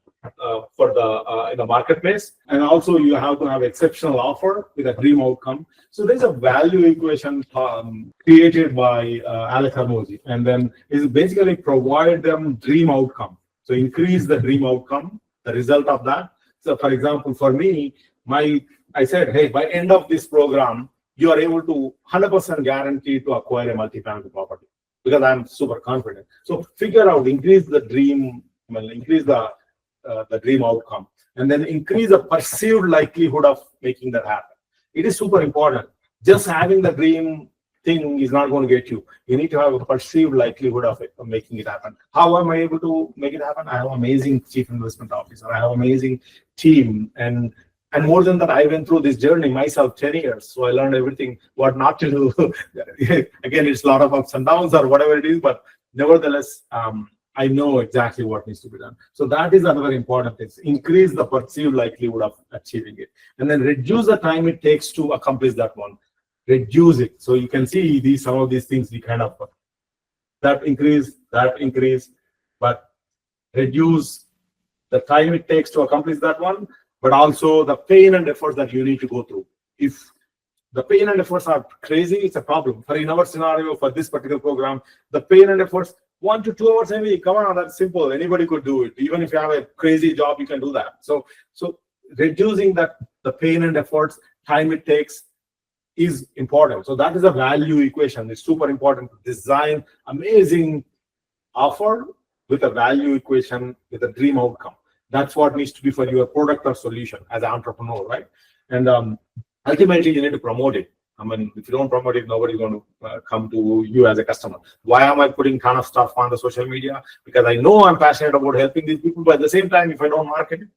for the in the marketplace, and also you have to have exceptional offer with a dream outcome. So there's a value equation created by Alex Hormozi, and then is basically provide them dream outcome. So increase the dream outcome, the result of that. So for example, for me, I said, hey, by end of this program, you are able to 100% guarantee to acquire a multifamily property, because I'm super confident. So figure out, increase the dream, increase the dream outcome, and then increase the perceived likelihood of making that happen. It is super important. Just having the dream thing is not going to get you. You need to have a perceived likelihood of making it happen. How am I able to make it happen? I have an amazing chief investment officer. I have an amazing team, and more than that, I went through this journey myself 10 years. So I learned everything what not to do. Again, it's a lot of ups and downs or whatever it is, but nevertheless, I know exactly what needs to be done. So that is another important thing. Increase the perceived likelihood of achieving it, and then reduce the time it takes to accomplish that one. Reduce it. So you can see some of these things we kind of that increase, but reduce the time it takes to accomplish that one, but also the pain and efforts that you need to go through. If the pain and efforts are crazy, it's a problem. For in our scenario, for this particular program, the pain and efforts, 1 to 2 hours a week. Come on, that's simple. Anybody could do it. Even if you have a crazy job, you can do that. So reducing the pain and efforts, time it takes, is important. So that is a value equation. It's super important to design amazing offer with a value equation with a dream outcome. That's what needs to be for your product or solution as an entrepreneur, right? And ultimately, you need to promote it. I mean, if you don't promote it, nobody's going to come to you as a customer. Why am I putting a ton of stuff on the social media? Because I know I'm passionate about helping these people, but at the same time, if I don't market it,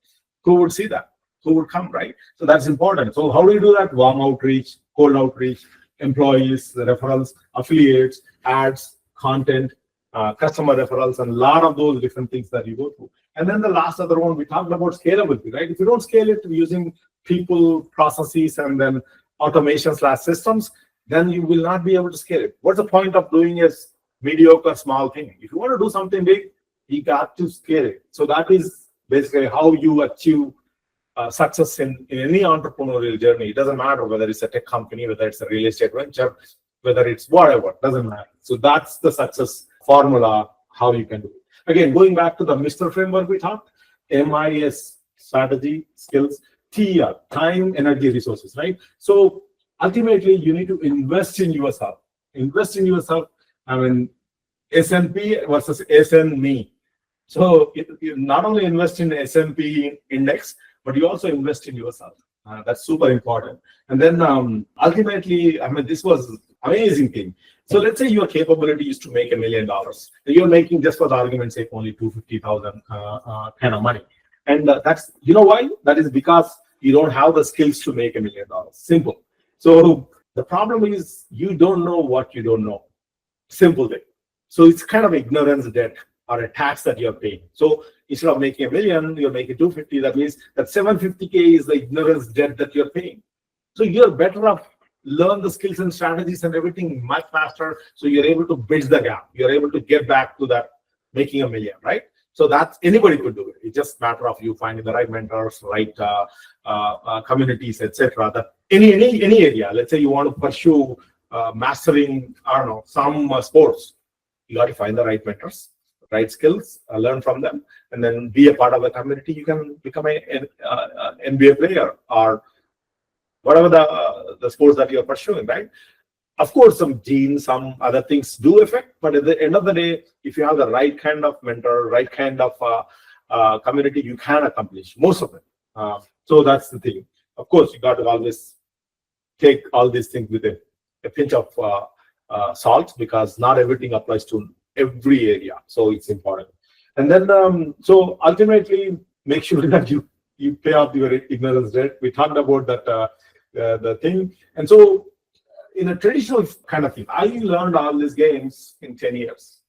who would see that? Who would come, right? So that's important. So how do you do that? Warm outreach, cold outreach, employees, referrals, affiliates, ads, content, customer referrals, and a lot of those different things that you go through. And then the last other one, we talked about scalability, right? If you don't scale it using people, processes, and then automation/systems, then you will not be able to scale it. What's the point of doing a mediocre small thing? If you want to do something big, you got to scale it. So that is basically how you achieve success in any entrepreneurial journey. It doesn't matter whether it's a tech company, whether it's a real estate venture, whether it's whatever, doesn't matter. So that's the success formula, how you can do it. Again, going back to the Mr. framework we talked, MIS, strategy, skills, TR, time, energy, resources, right? So ultimately, you need to invest in yourself. Invest in yourself. I mean, S&P versus SNME. So you not only invest in the S&P index, but you also invest in yourself. That's super important. And then ultimately, I mean, this was amazing thing. So let's say your capability is to make $1 million. You're making, just for the argument's sake, only $250,000 kind of money. And that's, you know why? That is because you don't have the skills to make $1 million. Simple. So the problem is you don't know what you don't know. Simple thing. So it's kind of ignorance debt or a tax that you're paying. So instead of making $1 million, you're making 250. That means that 750K is the ignorance debt that you're paying. So you're better off learn the skills and strategies and everything much faster. So you're able to bridge the gap. You're able to get back to that making a million, right? So that's anybody could do it. It's just a matter of you finding the right mentors, right communities, etc. That any area. Let's say you want to pursue mastering, I don't know, some sports. You got to find the right mentors, right skills, learn from them, and then be a part of the community. You can become an NBA player or whatever the sports that you're pursuing, right? Of course, some genes, some other things do affect, but at the end of the day, if you have the right kind of mentor, right kind of community, you can accomplish most of it. So that's the thing. Of course, you got to always take all these things with a pinch of salt, because not everything applies to every area. So it's important. And then, so ultimately, make sure that you pay off your ignorance debt. We talked about that the thing, and so in a traditional kind of thing, I learned all these games in 10 years.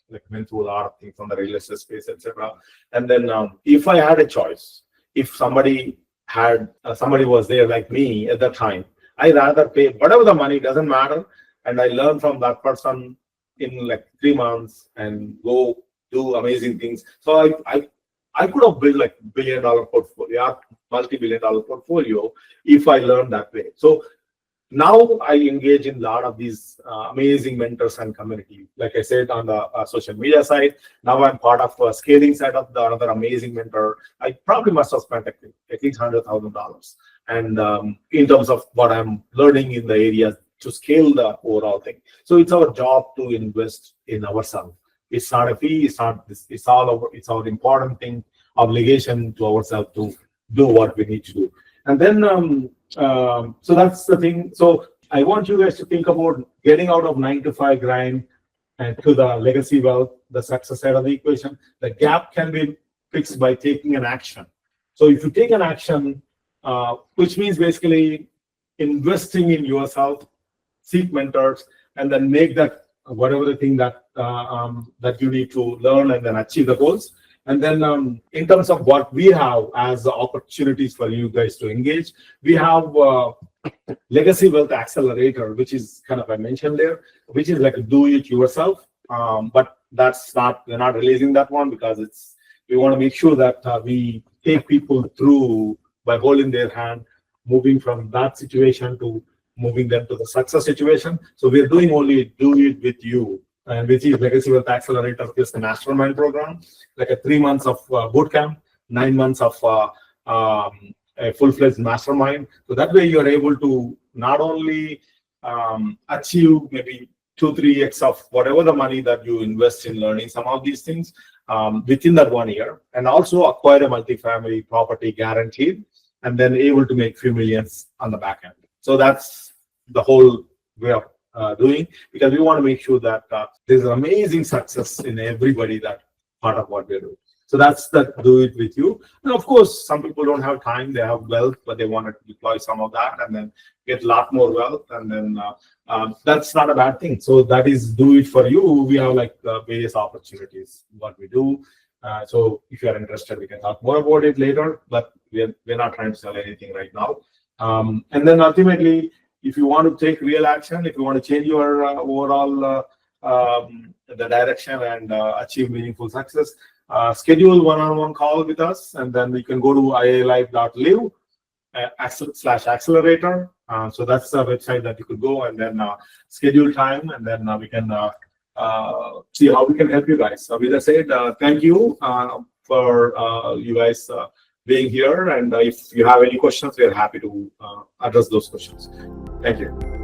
Like went through a lot of things on the real estate space, etc. And then, if I had a choice, if somebody was there like me at that time, I rather pay whatever the money, doesn't matter, and I learn from that person in like 3 months and go do amazing things. So I could have built like $1 billion portfolio, multi-billion-dollar portfolio if I learned that way. So now I engage in a lot of these amazing mentors and community. Like I said, on the social media side, now I'm part of a scaling side of another amazing mentor. I probably must have spent at least $100,000. And in terms of what I'm learning in the areas to scale the overall thing. So it's our job to invest in ourselves. It's not a fee. It's not this. It's our important thing, obligation to ourselves to do what we need to do. And then, so that's the thing. So I want you guys to think about getting out of 9-to-5 grind and to the legacy wealth, the success side of the equation. The gap can be fixed by taking an action. So if you take an action, which means basically investing in yourself, seek mentors, and then make that whatever the thing that that you need to learn and then achieve the goals. And then in terms of what we have as opportunities for you guys to engage, we have Legacy Wealth Accelerator, which is kind of I mentioned there, which is like a do it yourself. But we're not releasing that one because we want to make sure that we take people through by holding their hand, moving from that situation to moving them to the success situation. So we're doing only do it with you, and which is Legacy Wealth Accelerator, is the mastermind program, like a 3 months of boot camp, 9 months of a full-fledged mastermind. So that way you're able to not only achieve maybe 2-3x of whatever the money that you invest in learning some of these things within that 1 year, and also acquire a multifamily property guaranteed, and then able to make few millions on the back end. So that's the whole way of doing, because we want to make sure that there's amazing success in everybody that part of what we're doing. So that's the do it with you. And of course, some people don't have time, they have wealth, but they want to deploy some of that and then get a lot more wealth. And then that's not a bad thing. So that is do it for you. We have like various opportunities, what we do. So if you're interested, we can talk more about it later, but we're not trying to sell anything right now. And then ultimately, if you want to take real action, if you want to change your overall the direction and achieve meaningful success, schedule one-on-one call with us, and then you can go to iilife.live /accelerator. So that's the website that you could go and then schedule time, and then we can see how we can help you guys. So with that said, thank you for you guys being here, and if you have any questions, we are happy to address those questions. Thank you.